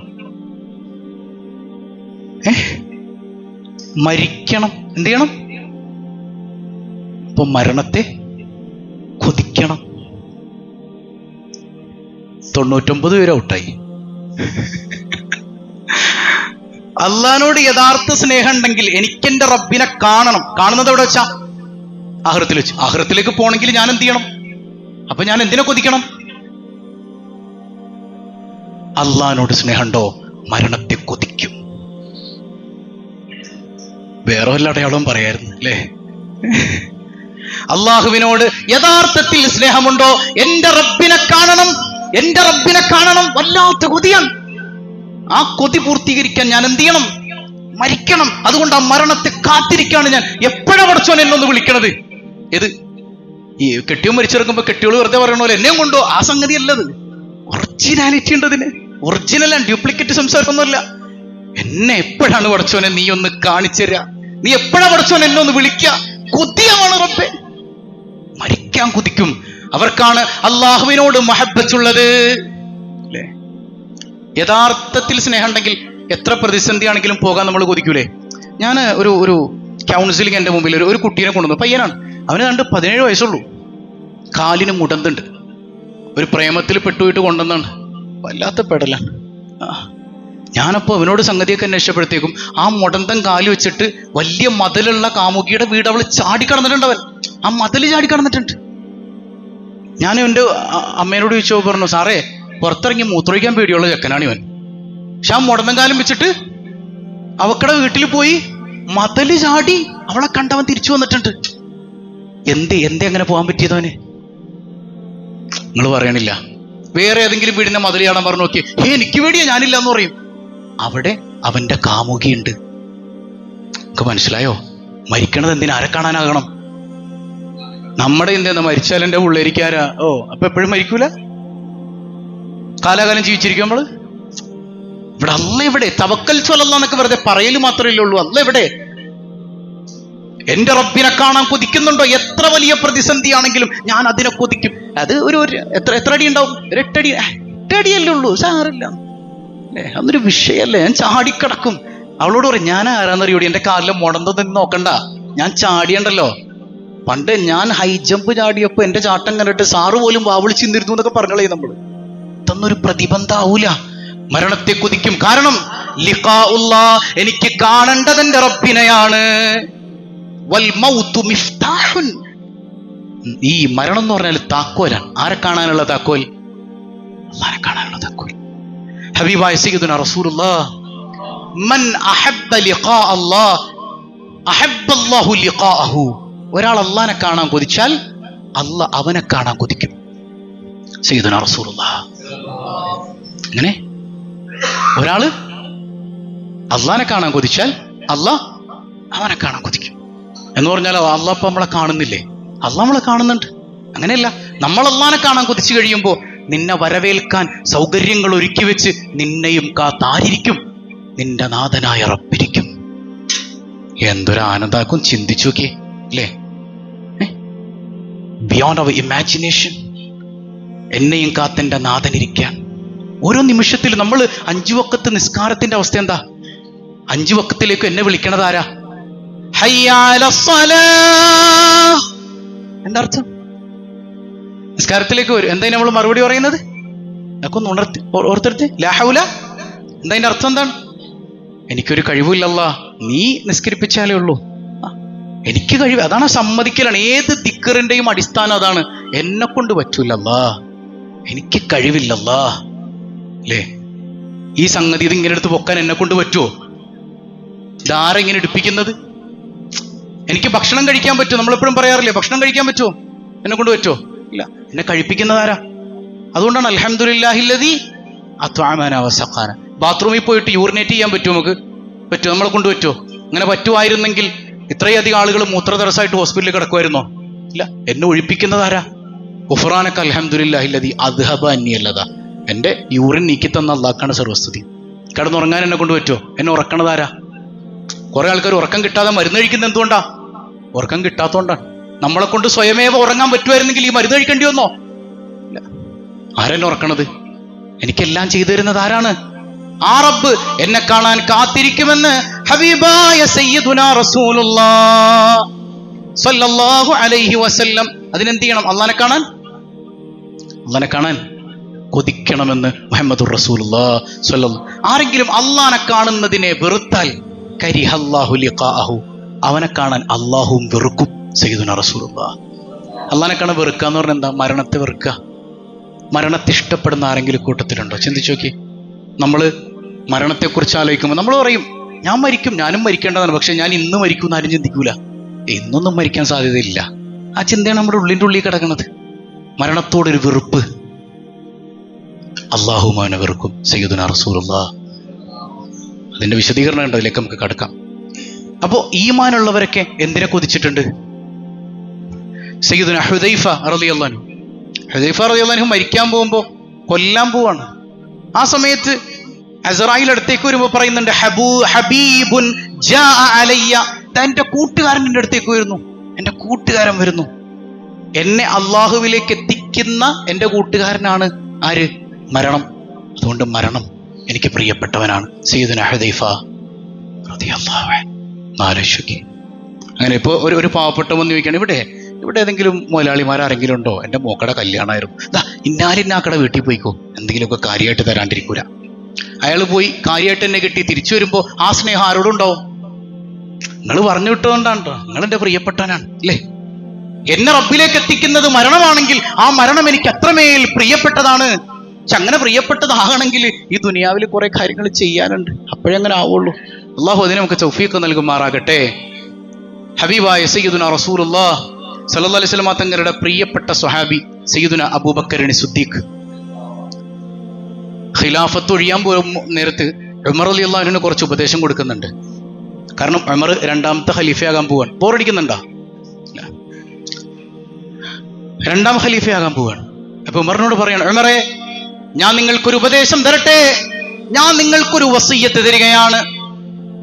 മരിക്കണം. എന്ത് ചെയ്യണം? ഇപ്പൊ മരണത്തെ കൊതിക്കണം. 99 പേര് ഔട്ടായി. അള്ളാഹിനോട് യഥാർത്ഥ സ്നേഹം ഉണ്ടെങ്കിൽ എനിക്കെന്റെ റബ്ബിനെ കാണണം. കാണുന്നത് എവിടെ വെച്ചാ? ആഖിറത്തിൽ വെച്ച്. ആഖിറത്തിലേക്ക് പോകണമെങ്കിൽ ഞാൻ എന്ത് ചെയ്യണം? അപ്പൊ ഞാൻ എന്തിനെ കൊതിക്കണം? അള്ളാഹിനോട് സ്നേഹമുണ്ടോ? മരണത്തെ കൊതിക്കും. വേറെ വല്ല അടയാളവും പറയായിരുന്നു അല്ലേ? അള്ളാഹുവിനോട് യഥാർത്ഥത്തിൽ സ്നേഹമുണ്ടോ? എന്റെ റബ്ബിനെ കാണണം, എന്റെ റബ്ബിനെ കാണണം. വല്ലാത്ത കൊതിയാണ്. ആ കൊതി പൂർത്തീകരിക്കാൻ ഞാൻ എന്ത് ചെയ്യണം? മരിക്കണം. അതുകൊണ്ട് ആ മരണത്തെ കാത്തിരിക്കാണ് ഞാൻ. എപ്പോഴാ പടച്ചോൻ എന്നൊന്ന് വിളിക്കണത്? ഏത് ഈ കെട്ടിയോ മരിച്ചിറക്കുമ്പോ കെട്ടിയോള് വെറുതെ പറയണ പോലെ എന്നെയും കൊണ്ടോ? ആ സംഗതി അല്ലത്. ഒറിജിനാലിറ്റി ഉണ്ട് അതിന്. ഒറിജിനലാണ്, ഡ്യൂപ്ലിക്കേറ്റ് സംസാരമൊന്നുമല്ല. എന്നെ എപ്പോഴാണ് പടച്ചോനെ നീ ഒന്ന് കാണിച്ചു തരാ? നീ എപ്പോഴാ പടച്ചോൻ എന്നെ ഒന്ന് വിളിക്കുക? കൊതിയാണ് റബ്ബേ. മരിക്കാൻ കൊതിക്കും. അവർക്കാണ് അള്ളാഹുവിനോട് മഹബ്ബത്തുള്ളത് അല്ലേ? യഥാർത്ഥത്തിൽ സ്നേഹം ഉണ്ടെങ്കിൽ എത്ര പ്രതിസന്ധിയാണെങ്കിലും പോകാൻ നമ്മൾ കൊതിക്കൂലേ? ഞാൻ ഒരു കൗൺസിലിംഗ് എൻ്റെ മുമ്പിൽ ഒരു കുട്ടീനെ കൊണ്ടുവന്നു. പയ്യനാണ്. അവന് 17 വയസ്സുള്ളൂ. കാലിന് മുടന്തുണ്ട്. ഒരു പ്രേമത്തിൽ പെട്ടുപോയിട്ട് കൊണ്ടുവന്നാണ്. വല്ലാത്ത പെടലാണ്. ഞാനപ്പോൾ അവനോട് സംഗതിയൊക്കെ അന്വേഷിച്ചപ്പോഴത്തേക്കും ആ മുടന്തം കാല് വെച്ചിട്ട് വലിയ മതിലുള്ള കാമുകിയുടെ വീട് അവൾ ചാടിക്കടന്നിട്ടുണ്ട്. അവൻ ആ മതിൽ ചാടിക്കടന്നിട്ടുണ്ട്. ഞാൻ എൻ്റെ അമ്മേനോട് ചോദിച്ചപ്പോൾ പറഞ്ഞു, സാറേ പുറത്തിറങ്ങി മൂത്രമൊഴിക്കാൻ പേടിയുള്ള ചെക്കനാണ് ഇവൻ. പക്ഷെ ആ മുടന്തം കാലം വെച്ചിട്ട് അവക്കടെ വീട്ടിൽ പോയി മതില് ചാടി അവളെ കണ്ടവൻ തിരിച്ചു വന്നിട്ടുണ്ട്. എന്തേ അങ്ങനെ പോകാൻ പറ്റിയതവന്? നിങ്ങൾ പറയണില്ല. വേറെ ഏതെങ്കിലും വീടിന്റെ മതിൽ ചാടാൻ പറഞ്ഞു നോക്കി, എനിക്ക് പേടിയാ, ഞാനില്ല എന്ന് പറയും. അവിടെ അവന്റെ കാമുകിയുണ്ട്. നമുക്ക് മനസ്സിലായോ? മരിക്കണത് എന്തിനാ? ആരെ കാണാനാകണം? നമ്മുടെ എന്താ മരിച്ചാൽ എന്റെ പിള്ളേരിക്കാരാ? അപ്പൊ എപ്പോഴും മരിക്കൂല? കാലാകാലം ജീവിച്ചിരിക്കും നമ്മള്? ഇവിടെ അല്ല, ഇവിടെ തവക്കൽ സ്വലല്ലാഹ് എന്നൊക്കെ വെറുതെ പറയല് മാത്രമല്ലേ ഉള്ളൂ. അല്ല, ഇവിടെ എന്റെ റബ്ബിനെ കാണാൻ കൊതിക്കുന്നുണ്ടോ? എത്ര വലിയ പ്രതിസന്ധിയാണെങ്കിലും ഞാൻ അതിനെ കൊതിക്കും. അത് എത്ര അടി ഉണ്ടാവും? 8 അടിയല്ലേ ഉള്ളൂ, സാറില്ല അല്ലേ? അതൊരു വിഷയല്ലേ? ഞാൻ ചാടിക്കിടക്കും. അവളോട് പറയും, ഞാൻ ആരാന്നറിയോടി? എന്റെ കാലിലെ മുടന്തൊന്നും നോക്കണ്ട, ഞാൻ ചാടിയണ്ടല്ലോ. പണ്ട് ഞാൻ ഹൈ ജമ്പ് ചാടിയപ്പോ എന്റെ ചാട്ടം കണ്ടിട്ട് സാറ് പോലും വാവിളിച്ചിരുന്നു എന്നൊക്കെ പറഞ്ഞോളേ. നമ്മള് ഇതൊന്നൊരു പ്രതിബന്ധാവൂല. മരണത്തെ കൊതിക്കും. കാരണം ലിഖാഉല്ലാഹ്, എനിക്ക് കാണേണ്ടത് എന്റെ റബ്ബിനെയാണ്. വൽ മൗതു മിഫ്താഹുൻ, ഈ മരണം എന്ന് പറഞ്ഞാൽ താക്കോലാണ്. ആരെ കാണാനുള്ള താക്കോൽ? അല്ലാഹനെ കാണാനുള്ള താക്കോൽ. ഹബീബായ സയ്യിദുനാ റസൂലുള്ളാഹ്, മൻ അഹബ്ബ ലിഖാ അല്ലാഹ് അഹബ്ബ അല്ലാഹു ലിഖാഅഹു. ഒരാൾ അല്ലാഹനെ കാണാൻ കൊതിച്ചാൽ അല്ലാഹ് അവനെ കാണാൻ കൊതിക്കും. സയ്യിദുനാ റസൂലുള്ളാഹ്. അങ്ങനെ ഒരാള് അല്ലാഹനെ കാണാൻ കൊതിച്ചാൽ അല്ലാഹ് അവനെ കാണാൻ കൊതിക്കും. എന്ന് പറഞ്ഞാൽ അല്ലാഹ് ഇപ്പൊ നമ്മളെ കാണുന്നില്ലേ? അല്ലാഹ് നമ്മളെ കാണുന്നുണ്ട്. അങ്ങനെയല്ല, നമ്മൾ അല്ലാഹനെ കാണാൻ കൊതിച്ചു കഴിയുമ്പോൾ നിന്നെ വരവേൽക്കാൻ സൗകര്യങ്ങൾ ഒരുക്കി വെച്ച് നിന്നെയും കാത്താരിക്കും നിന്റെ നാഥനായ റബ്ബിരിക്കും. എന്തൊരു ആനന്ദാക്കും! ചിന്തിച്ചു നോക്കിയേ അല്ലേ? Beyond our imagination. എന്നെയും കാത്തെന്റെ നാഥനിരിക്കാൻ. ഓരോ നിമിഷത്തിൽ നമ്മൾ 5 വഖത്ത് നിസ്കാരത്തിന്റെ അവസ്ഥ എന്താ? 5 വഖത്തിലേക്ക് എന്നെ വിളിക്കണത് ആരാ? ഹയ്യ അലസ്സലാഹ്. എന്താ അർത്ഥം? നിസ്കാരത്തിലേക്ക് വരും. എന്താ നമ്മൾ മറുപടി പറയുന്നത്? നമുക്കൊന്ന് ഓർത്തെടുത്ത് ലാ ഹൗല. എന്താ അതിന്റെ അർത്ഥം? എന്താണ്? എനിക്കൊരു കഴിവില്ലല്ലാ, നീ നിസ്കരിപ്പിച്ചാലേ ഉള്ളൂ. എനിക്ക് കഴിവ്. അതാണ് സമ്മതിക്കലാണ്. ഏത് ദിക്റിന്റെയും അടിസ്ഥാനം അതാണ്. എന്നെ കൊണ്ട് പറ്റൂലല്ലാ, എനിക്ക് കഴിവില്ലല്ലാ അല്ലേ? ഈ സംഗതി ഇതിങ്ങനെ എടുത്ത് പൊക്കാൻ എന്നെ കൊണ്ട് പറ്റുമോ? ഇതാരെങ്ങനെ എടുപ്പിക്കുന്നത്? എനിക്ക് ഭക്ഷണം കഴിക്കാൻ പറ്റുമോ? നമ്മളെപ്പോഴും പറയാറില്ലേ, ഭക്ഷണം കഴിക്കാൻ പറ്റുമോ? എന്നെ കൊണ്ട് പറ്റുമോ? ഇല്ല. എന്നെ കഴിപ്പിക്കുന്നത് ആരാ? അതുകൊണ്ടാണ് അൽഹംദുലില്ലാഹില്ലദീ അത്അമനാ വസഖാന. ബാത്റൂമിൽ പോയിട്ട് യൂറിനേറ്റ് ചെയ്യാൻ പറ്റുമോ? നമുക്ക് പറ്റുമോ? നമ്മളെ കൊണ്ട് പറ്റുമോ? അങ്ങനെ പറ്റുമായിരുന്നെങ്കിൽ ഇത്രയധികം ആളുകൾ മൂത്രതടസ്സമായിട്ട് ഹോസ്പിറ്റലിൽ കിടക്കുമായിരുന്നോ? ഇല്ല. എന്നെ ഒഴിപ്പിക്കുന്നത് ആരാ? ഗുഫ്റാനക അൽഹംദുലില്ലാഹില്ലദീ അദ്ഹബ അന്നി അല്ലദാ. എന്റെ യൂറിൻ നീക്കി തന്ന അല്ലാഹ്ക്കാണ് സർവസ്തുതി. കിടന്നുറങ്ങാൻ എന്നെ കൊണ്ട് പറ്റുമോ? എന്നെ ഉറക്കണത് ആരാ? കുറെ ആൾക്കാർ ഉറക്കം കിട്ടാതെ മരുന്ന് കഴിക്കുന്നത് എന്തുകൊണ്ടാ? ഉറക്കം കിട്ടാത്തോണ്ടാണ്. നമ്മളെ കൊണ്ട് സ്വയമേവ ഉറങ്ങാൻ പറ്റുമായിരുന്നെങ്കിൽ ഈ മരുന്ന് കഴിക്കേണ്ടി വന്നോ? ഇല്ല. ആരെന്നെ ഉറക്കണത്? എനിക്കെല്ലാം ചെയ്തു തരുന്നത് ആരാണ്? ആ റബ്ബ് എന്നെ കാണാൻ കാത്തിരിക്കുമെന്ന് ഹബീബായ സയ്യിദുനാ റസൂലുള്ളാഹ് സ്വല്ലല്ലാഹു അലൈഹി വസല്ലം അതിനെന്ത് ചെയ്യണം? അള്ളാനെ കാണാൻ കൊതിക്കണമെന്ന് മുഹമ്മദുർ റസൂലുള്ളാഹി സ്വല്ലല്ലാഹു. ആരെങ്കിലും അള്ളാനെ കാണുന്നതിനെ വെറുത്താൽ കരിഹല്ലാഹു ലിഖാഅഹു, അവനെ കാണാൻ അള്ളാഹുവും വെറുക്കും. സയ്യിദുനാ റസൂലുള്ളാഹി. അള്ളാനെ കാണാൻ വെറുക്കുക എന്ന് പറഞ്ഞാൽ എന്താ? മരണത്തെ വെറുക്കുക. മരണത്തെ ഇഷ്ടപ്പെടുന്ന ആരെങ്കിലും കൂട്ടത്തിലുണ്ടോ? ചിന്തിച്ചു നോക്കി. നമ്മൾ മരണത്തെക്കുറിച്ച് ആലോചിക്കുമ്പോൾ നമ്മൾ പറയും, ഞാൻ മരിക്കും, ഞാനും മരിക്കേണ്ടതാണ്, പക്ഷെ ഞാൻ ഇന്ന് മരിക്കും എന്ന് ആരും ചിന്തിക്കൂല. ഇന്നൊന്നും മരിക്കാൻ സാധ്യതയില്ല. ആ ചിന്തയാണ് നമ്മുടെ ഉള്ളിൻ്റെ ഉള്ളിൽ കിടക്കുന്നത്. മരണത്തോടൊരു വെറുപ്പ്. അള്ളാഹുവും അവനെ വെറുക്കും. സയ്യിദുനാ റസൂലുള്ളാഹി. അതിന്റെ വിശദീകരണം ഉണ്ട്, അതിലേക്ക് നമുക്ക് കടക്കാം. അപ്പോ ഈമാനുള്ളവരൊക്കെ എന്തിനെ കൊതിച്ചിട്ടുണ്ട്? സയ്യിദുനാ ഹുദൈഫ റളിയല്ലാഹു അൻഹു മരിക്കാൻ പോകുമ്പോൾ കൊല്ലാൻ പോവാണ്. ആ സമയത്ത് അസ്റായിൽ അടുത്തേക്ക് വരുമ്പോൾ പറയുന്നുണ്ട്, ഹബീബുൻ ജാഅ അലയ്യ, എന്റെ കൂട്ടുകാരൻ എൻ്റെ അടുത്തേക്ക് വരുന്നു, എൻ്റെ കൂട്ടുകാരൻ വരുന്നു. എന്നെ അള്ളാഹുവിലേക്ക് എത്തിക്കുന്ന എൻ്റെ കൂട്ടുകാരനാണ് ആര്? മരണം. അതുകൊണ്ട് മരണം എനിക്ക് പ്രിയപ്പെട്ടവനാണ്. സയ്യിദുനാ ഹുദൈഫ റളിയല്ലാഹു അൻഹു. ആലോചിക്ക്. അങ്ങനെ ഇപ്പോൾ ഒരു പാവപ്പെട്ട വന്ന് ചോദിക്കുകയാണ്, ഇവിടെ ഏതെങ്കിലും മുതലാളിമാരെങ്കിലും ഉണ്ടോ? എൻ്റെ മോക്കടെ കല്യാണമായിരുന്നു, ഇന്നാലിന്നാക്കടെ വീട്ടിൽ പോയിക്കോ, എന്തെങ്കിലുമൊക്കെ കാര്യമായിട്ട് തരാണ്ടിരിക്കൂല. അയാൾ പോയി കാര്യമായിട്ട് എന്നെ കിട്ടി തിരിച്ചു വരുമ്പോൾ ആ സ്നേഹം ആരോടും ഉണ്ടാവും? നിങ്ങൾ പറഞ്ഞു വിട്ടുകൊണ്ടാണ് കേട്ടോ, നിങ്ങൾ എൻ്റെ പ്രിയപ്പെട്ടവനാണ് അല്ലേ. എന്നെ റബ്ബിലേക്ക് എത്തിക്കുന്നത് മരണമാണെങ്കിൽ ആ മരണം എനിക്ക് അത്രമേൽ പ്രിയപ്പെട്ടതാണ്. അങ്ങനെ പ്രിയപ്പെട്ടതാകണമെങ്കിൽ ഈ ദുനിയാവിൽ കുറെ കാര്യങ്ങൾ ചെയ്യാനുണ്ട്, അപ്പോഴേ അങ്ങനെ ആവുള്ളൂ. അള്ളാഹു അതിനെ നമുക്ക് തൗഫീഖ് നൽകുമാറാകട്ടെ. ഹബീബായ സയ്യിദുനാ റസൂലുള്ളാഹി സ്വല്ലല്ലാഹു അലൈഹി വസല്ലം തങ്ങളുടെ പ്രിയപ്പെട്ട സ്വഹാബി സയ്യിദുനാ അബൂബക്കർ സിദ്ദീഖ് ഖിലാഫത്ത് ഒഴിയാൻ പോകും നേരത്ത് ഉമർ റളിയല്ലാഹു അൻഹുവിന് കുറച്ച് ഉപദേശം കൊടുക്കുന്നുണ്ട്. കാരണം ഉമർ രണ്ടാമത്തെ ഖലീഫയാകാൻ പോവാൻ. ബോറടിക്കുന്നുണ്ടോ? രണ്ടാം ഖലീഫയാകാൻ പോവാണ്. അപ്പൊ ഉമറിനോട് പറയാണ്, ഉമറേ, ഞാൻ നിങ്ങൾക്കൊരു ഉപദേശം തരട്ടെ, ഞാൻ നിങ്ങൾക്കൊരു വസിയ്യത്ത് തരികയാണ്.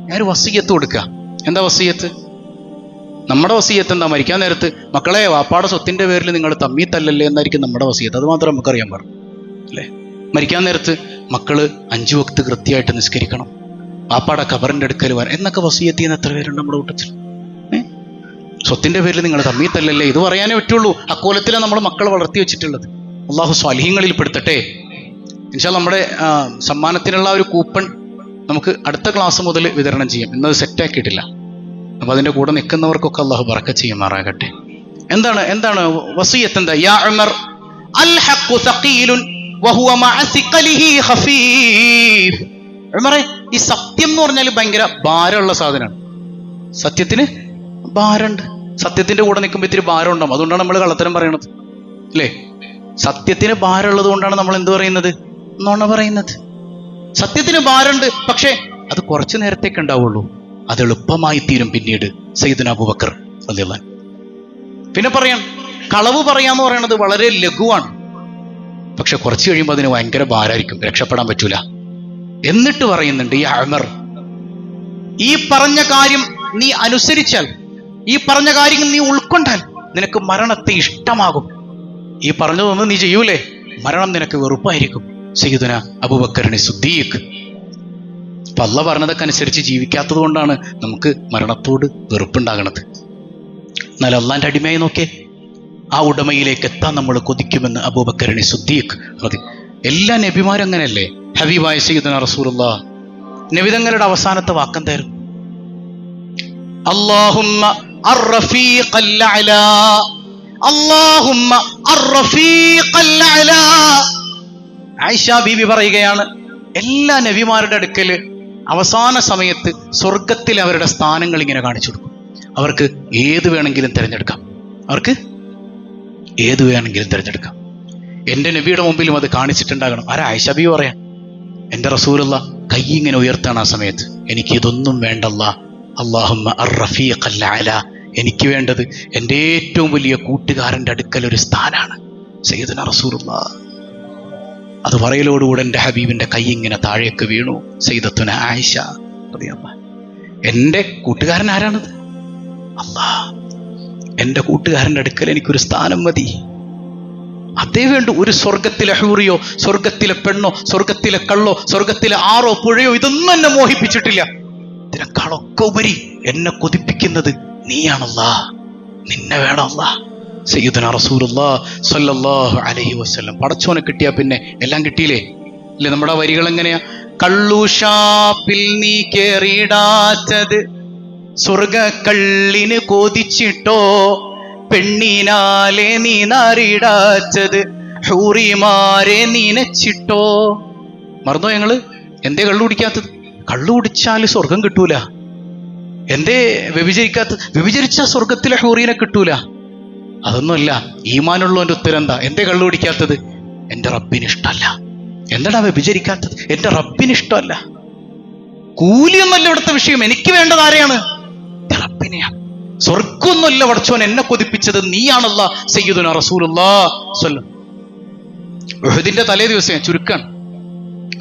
ഞാനൊരു വസിയ്യത്ത് കൊടുക്കുക. എന്താ വസിയ്യത്ത്? നമ്മുടെ വസിയ്യത്ത് എന്താ? മരിക്കാൻ നേരത്ത് മക്കളെ, വാപ്പാടെ സ്വത്തിന്റെ പേരിൽ നിങ്ങൾ തമ്മി തല്ലല്ലേ എന്നായിരിക്കും നമ്മുടെ വസിയ്യത്ത്. അത് മാത്രം നമുക്കറിയാൻ പറഞ്ഞു അല്ലേ. മരിക്കാൻ നേരത്ത് മക്കള് 5 വക്ത് കൃത്യമായിട്ട് നിസ്കരിക്കണം, വാപ്പാടെ ഖബറിന്റെ അടുക്കൽ വരാൻ എന്നൊക്കെ വസിയ്യത്ത് ചെയ്യുന്ന എത്ര പേരുണ്ട് നമ്മുടെ കൂട്ടത്തിൽ? സ്വത്തിന്റെ പേരിൽ നിങ്ങൾ തമ്മി തല്ലല്ലേ, ഇത് പറയാനേ പറ്റുള്ളൂ. അക്കോലത്തിലാണ് നമ്മൾ മക്കളെ വളർത്തി വെച്ചിട്ടുള്ളത്. അള്ളാഹു സ്വാലിഹീങ്ങളിൽ പെടുത്തട്ടെ. ഇൻഷാ അല്ലാഹ് നമ്മുടെ സമ്മാനത്തിനുള്ള ഒരു കൂപ്പൺ നമുക്ക് അടുത്ത ക്ലാസ് മുതൽ വിതരണം ചെയ്യാം. ഇന്നത് സെറ്റാക്കിയിട്ടില്ല. അപ്പൊ അതിന്റെ കൂടെ നിൽക്കുന്നവർക്കൊക്കെ അള്ളാഹു ബറക്കത്ത് ചെയ്യുമാറാകട്ടെ. എന്താണ് വസിയ്യത്ത്? എന്താ? യാ ഉമർ, അൽ ഹഖു സഖീലുൻ വഹുവ മഅ സിഖലിഹി ഖഫീഫ്. ഉമറേ, ഈ സത്യം എന്ന് പറഞ്ഞാൽ ഭയങ്കര ഭാരമുള്ള സാധനമാണ്. സത്യത്തിന് ഭാരമുണ്ട്. സത്യത്തിന്റെ കൂടെ നിൽക്കുമ്പോൾ ഇത്തിരി ഭാരം ഉണ്ടാവും. അതുകൊണ്ടാണ് നമ്മൾ കള്ളത്തരം പറയണത് അല്ലേ. സത്യത്തിന് ഭാരമുള്ളത് കൊണ്ടാണ് നമ്മൾ എന്ത് പറയുന്നത്? നുണ പറയുന്നത്. സത്യത്തിന് ഭാരമുണ്ട്, പക്ഷെ അത് കുറച്ചു നേരത്തേക്ക് ഉണ്ടാവുള്ളൂ. അത് എളുപ്പമായി തീരും പിന്നീട്. സയ്യിദുനാ അബൂബക്കർ റളിയല്ലാഹു അൻഹു. പിന്നെ പറയാം, കളവ് പറയാന്ന് പറയുന്നത് വളരെ ലഘുവാണ്, പക്ഷെ കുറച്ച് കഴിയുമ്പോൾ അതിന് ഭയങ്കര ഭാരമായിരിക്കും, രക്ഷപ്പെടാൻ പറ്റൂല. എന്നിട്ട് പറയുന്നുണ്ട്, ഈ ഉമർ, ഈ പറഞ്ഞ കാര്യം നീ അനുസരിച്ചാൽ, ഈ പറഞ്ഞ കാര്യം നീ ഉൾക്കൊണ്ടാൽ നിനക്ക് മരണത്തെ ഇഷ്ടമാകും. ഈ പറഞ്ഞതൊന്നും നീ ചെയ്യൂലേ, മരണം നിനക്ക് വെറുപ്പായിരിക്കും. സയ്യിദുനാ അബൂബക്കർ സിദ്ദീഖ്. അപ്പൊ അള്ളാഹ് പറഞ്ഞതൊക്കെ അനുസരിച്ച് ജീവിക്കാത്തത് കൊണ്ടാണ് നമുക്ക് മരണത്തോട് വെറുപ്പുണ്ടാകണത്. എന്നാൽ അള്ളാന്റെ അടിമയായി നോക്കേ, ആ ഉടമയിലേക്ക് എത്താൻ നമ്മൾ കൊതിക്കുമെന്ന് അബൂബക്കർ സിദ്ദീഖ്. എല്ലാ നബിമാരും അങ്ങനെയല്ലേ. ഹബീബായ സയ്യിദുനാ റസൂലുള്ളാഹി നബിതങ്ങളുടെ അവസാനത്തെ വാക്കെന്തായിരുന്നു? അല്ലാഹുമ്മ അർ-റഫീഖൽ അഅ്ലാ, അല്ലാഹുമ്മ അർ-റഫീഖൽ അഅ്ലാ. ആയിഷ ബീവി പറയുകയാണ്, എല്ലാ നബിമാരുടെ അടുക്കൽ അവസാന സമയത്ത് സ്വർഗത്തിൽ അവരുടെ സ്ഥാനങ്ങൾ ഇങ്ങനെ കാണിച്ചു കൊടുക്കും. അവർക്ക് ഏത് വേണമെങ്കിലും തിരഞ്ഞെടുക്കാം. എൻ്റെ നബിയുടെ മുമ്പിലും അത് കാണിച്ചിട്ടുണ്ടാകണം. ആരാ? ആയിഷ ബീവി പറയാൻ, എൻ്റെ റസൂലുള്ള കൈ ഇങ്ങനെ ഉയർത്താണ് ആ സമയത്ത്, എനിക്ക് ഇതൊന്നും വേണ്ടല്ല, അല്ലാഹുമ്മ അർ-റഫീഖൽ അഅ്ലാ, എനിക്ക് വേണ്ടത് എൻ്റെ ഏറ്റവും വലിയ കൂട്ടുകാരൻ്റെ അടുക്കൽ ഒരു സ്ഥാനാണ് സയ്യിദുനാ റസൂലുള്ളാഹി. അത് പറയലോടുകൂടെ എൻ്റെ ഹബീബിന്റെ കൈ ഇങ്ങനെ താഴേക്ക് വീണു. സയ്യിദത്തുനാ ആയിഷ റളിയല്ലാഹു അൻഹ, എൻ്റെ കൂട്ടുകാരൻ ആരാണത്? അല്ലാഹ്. എൻ്റെ കൂട്ടുകാരൻ്റെ അടുക്കൽ എനിക്കൊരു സ്ഥാനം മതി, അതേ വേണ്ടു. ഒരു സ്വർഗത്തിലെ ഹൂറിയോ, സ്വർഗത്തിലെ പെണ്ണോ, സ്വർഗത്തിലെ കള്ളോ, സ്വർഗത്തിലെ ആറോ പുഴയോ ഇതൊന്നും എന്നെ മോഹിപ്പിച്ചിട്ടില്ല. ഇതിനേക്കാളൊക്കെ ഉപരി എന്നെ കൊതിപ്പിക്കുന്നത് നീയാണല്ലാ, നിന്നെ വേണമല്ലാ. സയ്യിദുനാ റസൂലുള്ളാഹി സ്വല്ലല്ലാഹു അലൈഹി വസല്ലം. പടച്ചോനെ കിട്ടിയാ പിന്നെ എല്ലാം കിട്ടിയില്ലേ? അല്ലേ? നമ്മുടെ വരികൾ എങ്ങനെയാ? കള്ളുഷാപ്പിൽ നീ കേറിടാത്തത് സ്വർഗ കള്ളിന് കൊതിച്ചിട്ടോ, പെണ്ണിനാലെ നീ നാറിടാത്തത് ഹൂറിമാരെ നനച്ചിട്ടോ. മറന്നോ ഞങ്ങള്? എന്തേ കള്ളു കുടിക്കാത്തത്? കള്ളു കുടിച്ചാൽ സ്വർഗം കിട്ടൂല. എന്തേ വ്യഭിചരിക്കാത്തത്? വ്യഭിചരിച്ച സ്വർഗത്തിലെ ഹൂറീനെ കിട്ടൂല. അതൊന്നുമല്ല. ഈമാനുള്ളവന്റെ ഉത്തരം എന്താ? എന്തേ കള്ളു കുടിക്കാത്തത്? എന്റെ റബ്ബിന് ഇഷ്ടമല്ല. എന്താടാ വ്യഭിചരിക്കാത്തത്? എന്റെ റബ്ബിന് ഇഷ്ടമല്ല. കൂലിയൊന്നുമല്ല ഇവിടുത്തെ വിഷയം. എനിക്ക് വേണ്ടത് ആരെയാണ്? എന്റെ റബ്ബിനെയാണ്. സ്വർഗമൊന്നുമല്ല പടച്ചോൻ എന്നെ കൊതിപ്പിച്ചത്, നീയാണല്ല. സയ്യിദുനാ റസൂലുള്ളാഹി സ്വല്ലല്ലാഹു. ഉഹദിന്റെ തലേ ദിവസം ചുരുക്കാണ്.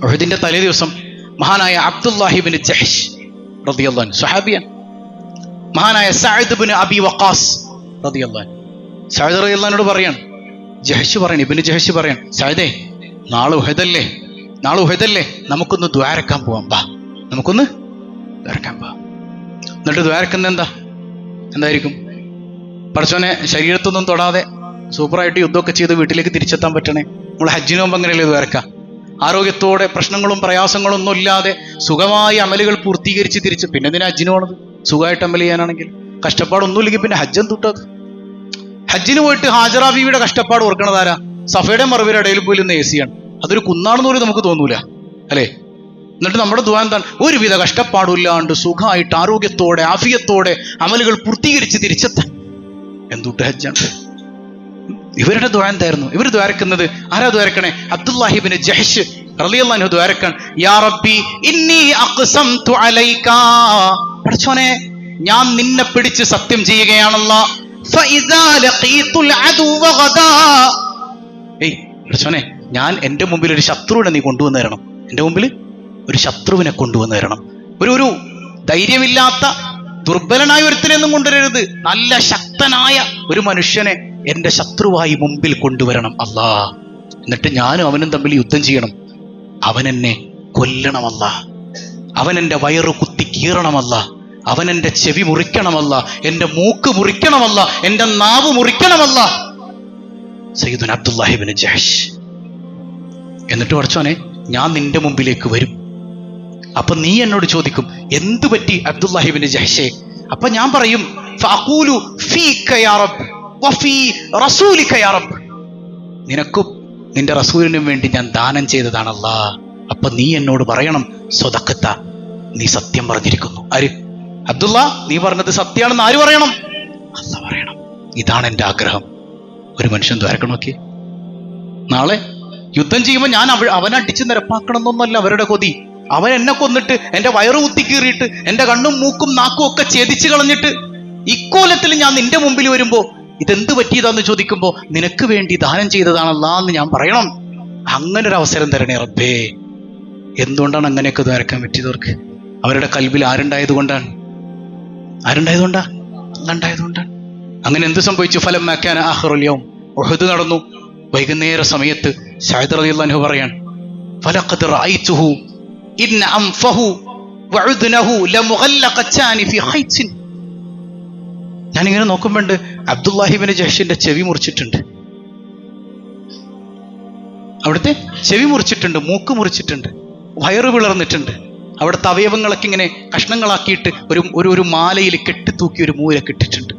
ഉഹദിന്റെ തലേ ദിവസം മഹാനായ അബ്ദുല്ലാഹി ഇബ്നു ജഹ്ഷ് റളിയല്ലാഹു അൻഹു സ്വഹാബിയാണ്. മഹാനായ സഅദ് ഇബ്നു അബി വഖാസ് റളിയല്ലാഹു അൻഹു, സഅദ് റളിയല്ലാഹു അൻഹു പറയാണ്, ഇബ്നു ജഹ്ഷ് പറയാണ്, സഅദേ, നാളെ ഉഹദല്ലേ, നമുക്കൊന്ന് ദ്വാരക്കാൻ പോവാം, ബാ, നമുക്കൊന്ന് ദ്വാരക്കാൻ പോവാം. എന്നിട്ട് ദ്വാരക്കുന്ന എന്തായിരിക്കും? പടച്ചോനെ ശരീരത്തൊന്നും തൊടാതെ സൂപ്പറായിട്ട് യുദ്ധമൊക്കെ ചെയ്ത് വീട്ടിലേക്ക് തിരിച്ചെത്താൻ പറ്റണേ. നമ്മൾ ഹജ്ജിന് പോകുമ്പോൾ അങ്ങനെയല്ലേ ദ്വാരക്ക? ആരോഗ്യത്തോടെ പ്രശ്നങ്ങളും പ്രയാസങ്ങളും ഒന്നും ഇല്ലാതെ സുഖമായി അമലുകൾ പൂർത്തീകരിച്ച് തിരിച്ച്, പിന്നെ എന്തിനാ ഹജ്ജിന് പോണത്? സുഖമായിട്ട് അമൽ ചെയ്യാനാണെങ്കിൽ. കഷ്ടപ്പാടൊന്നുമില്ലെങ്കിൽ പിന്നെ ഹജ്ജം തൊട്ടത്. ഹജ്ജിന് പോയിട്ട് ഹാജറ ബീവിയുടെ കഷ്ടപ്പാട് ഓർക്കണതാരാ? സഫയുടെ മറുപടിയുടെ ഇടയിൽ പോയി നിന്ന് AC ആണ്. അതൊരു കുന്നാണെന്ന് പോലും നമുക്ക് തോന്നൂല, അല്ലേ? എന്നിട്ട് നമ്മുടെ ദുആ എന്താണ്? ഒരുവിധ കഷ്ടപ്പാടില്ലാണ്ട് സുഖമായിട്ട് ആരോഗ്യത്തോടെ ആഫിയത്തോടെ അമലുകൾ പൂർത്തീകരിച്ച് തിരിച്ചെത്താൻ. എന്തുട്ട് ഹജ്ജാണ്? ഇവരുടെ ദുആ എന്തായിരുന്നു? ഇവർ ദ്വാരക്കുന്നത് ആരാ ദ്വാരക്കണേ? അബ്ദുല്ലാഹി ഇബ്നു ജഹ്ഷ് റളിയല്ലാഹു അൻഹു ദ്വാരക്കാൻ, യാ റബ്ബി ഇന്നി അഖ്സംതു അലൈക, പടച്ചോനെ ഞാൻ നിന്നെ പിടിച്ച് സത്യം ചെയ്യുകയാണല്ലോ. ഫഇദാ ലഖീതുൽ അദുവ ഗദാ, പടച്ചോനെ ഞാൻ എൻ്റെ മുമ്പിൽ ഒരു ശത്രുവിനെ നീ കൊണ്ടുവന്ന് തരണം. എൻ്റെ മുമ്പിൽ ഒരു ശത്രുവിനെ കൊണ്ടുവന്ന് തരണം. ഒരു ധൈര്യമില്ലാത്ത ദുർബലനായ ഒരുത്തിനെയൊന്നും കൊണ്ടുവരരുത്. നല്ല ശക്തനായ ഒരു മനുഷ്യനെ എൻ്റെ ശത്രുവായി മുമ്പിൽ കൊണ്ടുവരണം അല്ലാ. എന്നിട്ട് ഞാനും അവനും തമ്മിൽ യുദ്ധം ചെയ്യണം. അവൻ എന്നെ കൊല്ലണമല്ല, അവൻ എൻ്റെ വയറു കുത്തി കീറണമല്ല, അവൻ എൻ്റെ ചെവി മുറിക്കണമല്ല, എൻ്റെ മൂക്ക് മുറിക്കണമല്ല, എൻ്റെ നാവ് മുറിക്കണമല്ല. സയ്യിദുനാ അബ്ദുല്ലാഹി ഇബ്നു ജഹ്ഷ്. എന്നിട്ട് പടച്ചോനെ ഞാൻ നിന്റെ മുമ്പിലേക്ക് വരും. അപ്പൊ നീ എന്നോട് ചോദിക്കും, എന്തു പറ്റി അബ്ദുല്ലാഹി ഇബ്നു ജഹ്ഷേ? അപ്പൊ ഞാൻ പറയും, ഫഅഖൂലു ഫീക യാ റബ്ബ് വഫീ റസൂലിക യാ റബ്ബ്, നിനക്കും നിന്റെ റസൂലിനും വേണ്ടി ഞാൻ ദാനം ചെയ്തതാണല്ലാ. അപ്പൊ നീ എന്നോട് പറയണം, സ്വദഖത, നീ സത്യം പറഞ്ഞിരിക്കുന്നു. ആര്? അബ്ദുള്ള, നീ പറഞ്ഞത് സത്യമാണെന്ന് ആര് പറയണം? അല്ലാഹ് പറയണം. ഇതാണ് എൻ്റെ ആഗ്രഹം. ഒരു മനുഷ്യൻ ദ്വാരക്കണമൊക്കെ നാളെ യുദ്ധം ചെയ്യുമ്പോൾ ഞാൻ അവനെ അടിച്ച് നിരപ്പാക്കണം എന്നൊന്നല്ല അവരുടെ കൊതി. അവൻ എന്നെ കൊന്നിട്ട് എൻ്റെ വയറ് കുത്തി കീറിയിട്ട് എൻ്റെ കണ്ണും മൂക്കും നാക്കും ഒക്കെ ഛേദിച്ച് കളഞ്ഞിട്ട് ഇക്കോലത്തിൽ ഞാൻ നിന്റെ മുമ്പിൽ വരുമ്പോ ഇതെന്ത് പറ്റിയതാന്ന് ചോദിക്കുമ്പോ നിനക്ക് വേണ്ടി ദാനം ചെയ്തതാണല്ലാ എന്ന് ഞാൻ പറയണം. അങ്ങനെ ഒരു അവസരം തരണേ റബ്ബേ. എന്തുകൊണ്ടാണ് അങ്ങനെയൊക്കെ ദ്വാരക്കാൻ പറ്റിയവർക്ക്? അവരുടെ കൽബിൽ ആരുണ്ടായതുകൊണ്ടാണ്? അല്ലാണ്ടായതുകൊണ്ടാണ്. അങ്ങനെ എന്ത് സംഭവിച്ചു? ഫലം മാക്കാൻ ആഖിറുൽ യൗം, ഉഹദ് നടന്നു. വൈകുന്നേര സമയത്ത് സഅദ് റളിയല്ലാഹു അൻഹു പറയാണ്, ഫലഖദ് റഅയ്തുഹു ഇന്ന അൻഫഹു വഉദ്നഹു ലമുഗല്ലഖതാനി ഫീ ഖൈത്സിൻ. ഞാനിങ്ങനെ നോക്കുമ്പോണ്ട് അബ്ദുല്ലാഹി ഇബ്നു ജഹ്ഷിന്റെ ചെവി മുറിച്ചിട്ടുണ്ട്, അവിടുത്തെ ചെവി മുറിച്ചിട്ടുണ്ട്, മൂക്ക് മുറിച്ചിട്ടുണ്ട്, വയറ് പിളർന്നിട്ടുണ്ട്. അവിടുത്തെ അവയവങ്ങളൊക്കെ ഇങ്ങനെ കഷ്ണങ്ങളാക്കിയിട്ട് ഒരു മാലയിൽ കെട്ടിത്തൂക്കി ഒരു മൂല കെട്ടിട്ടുണ്ട്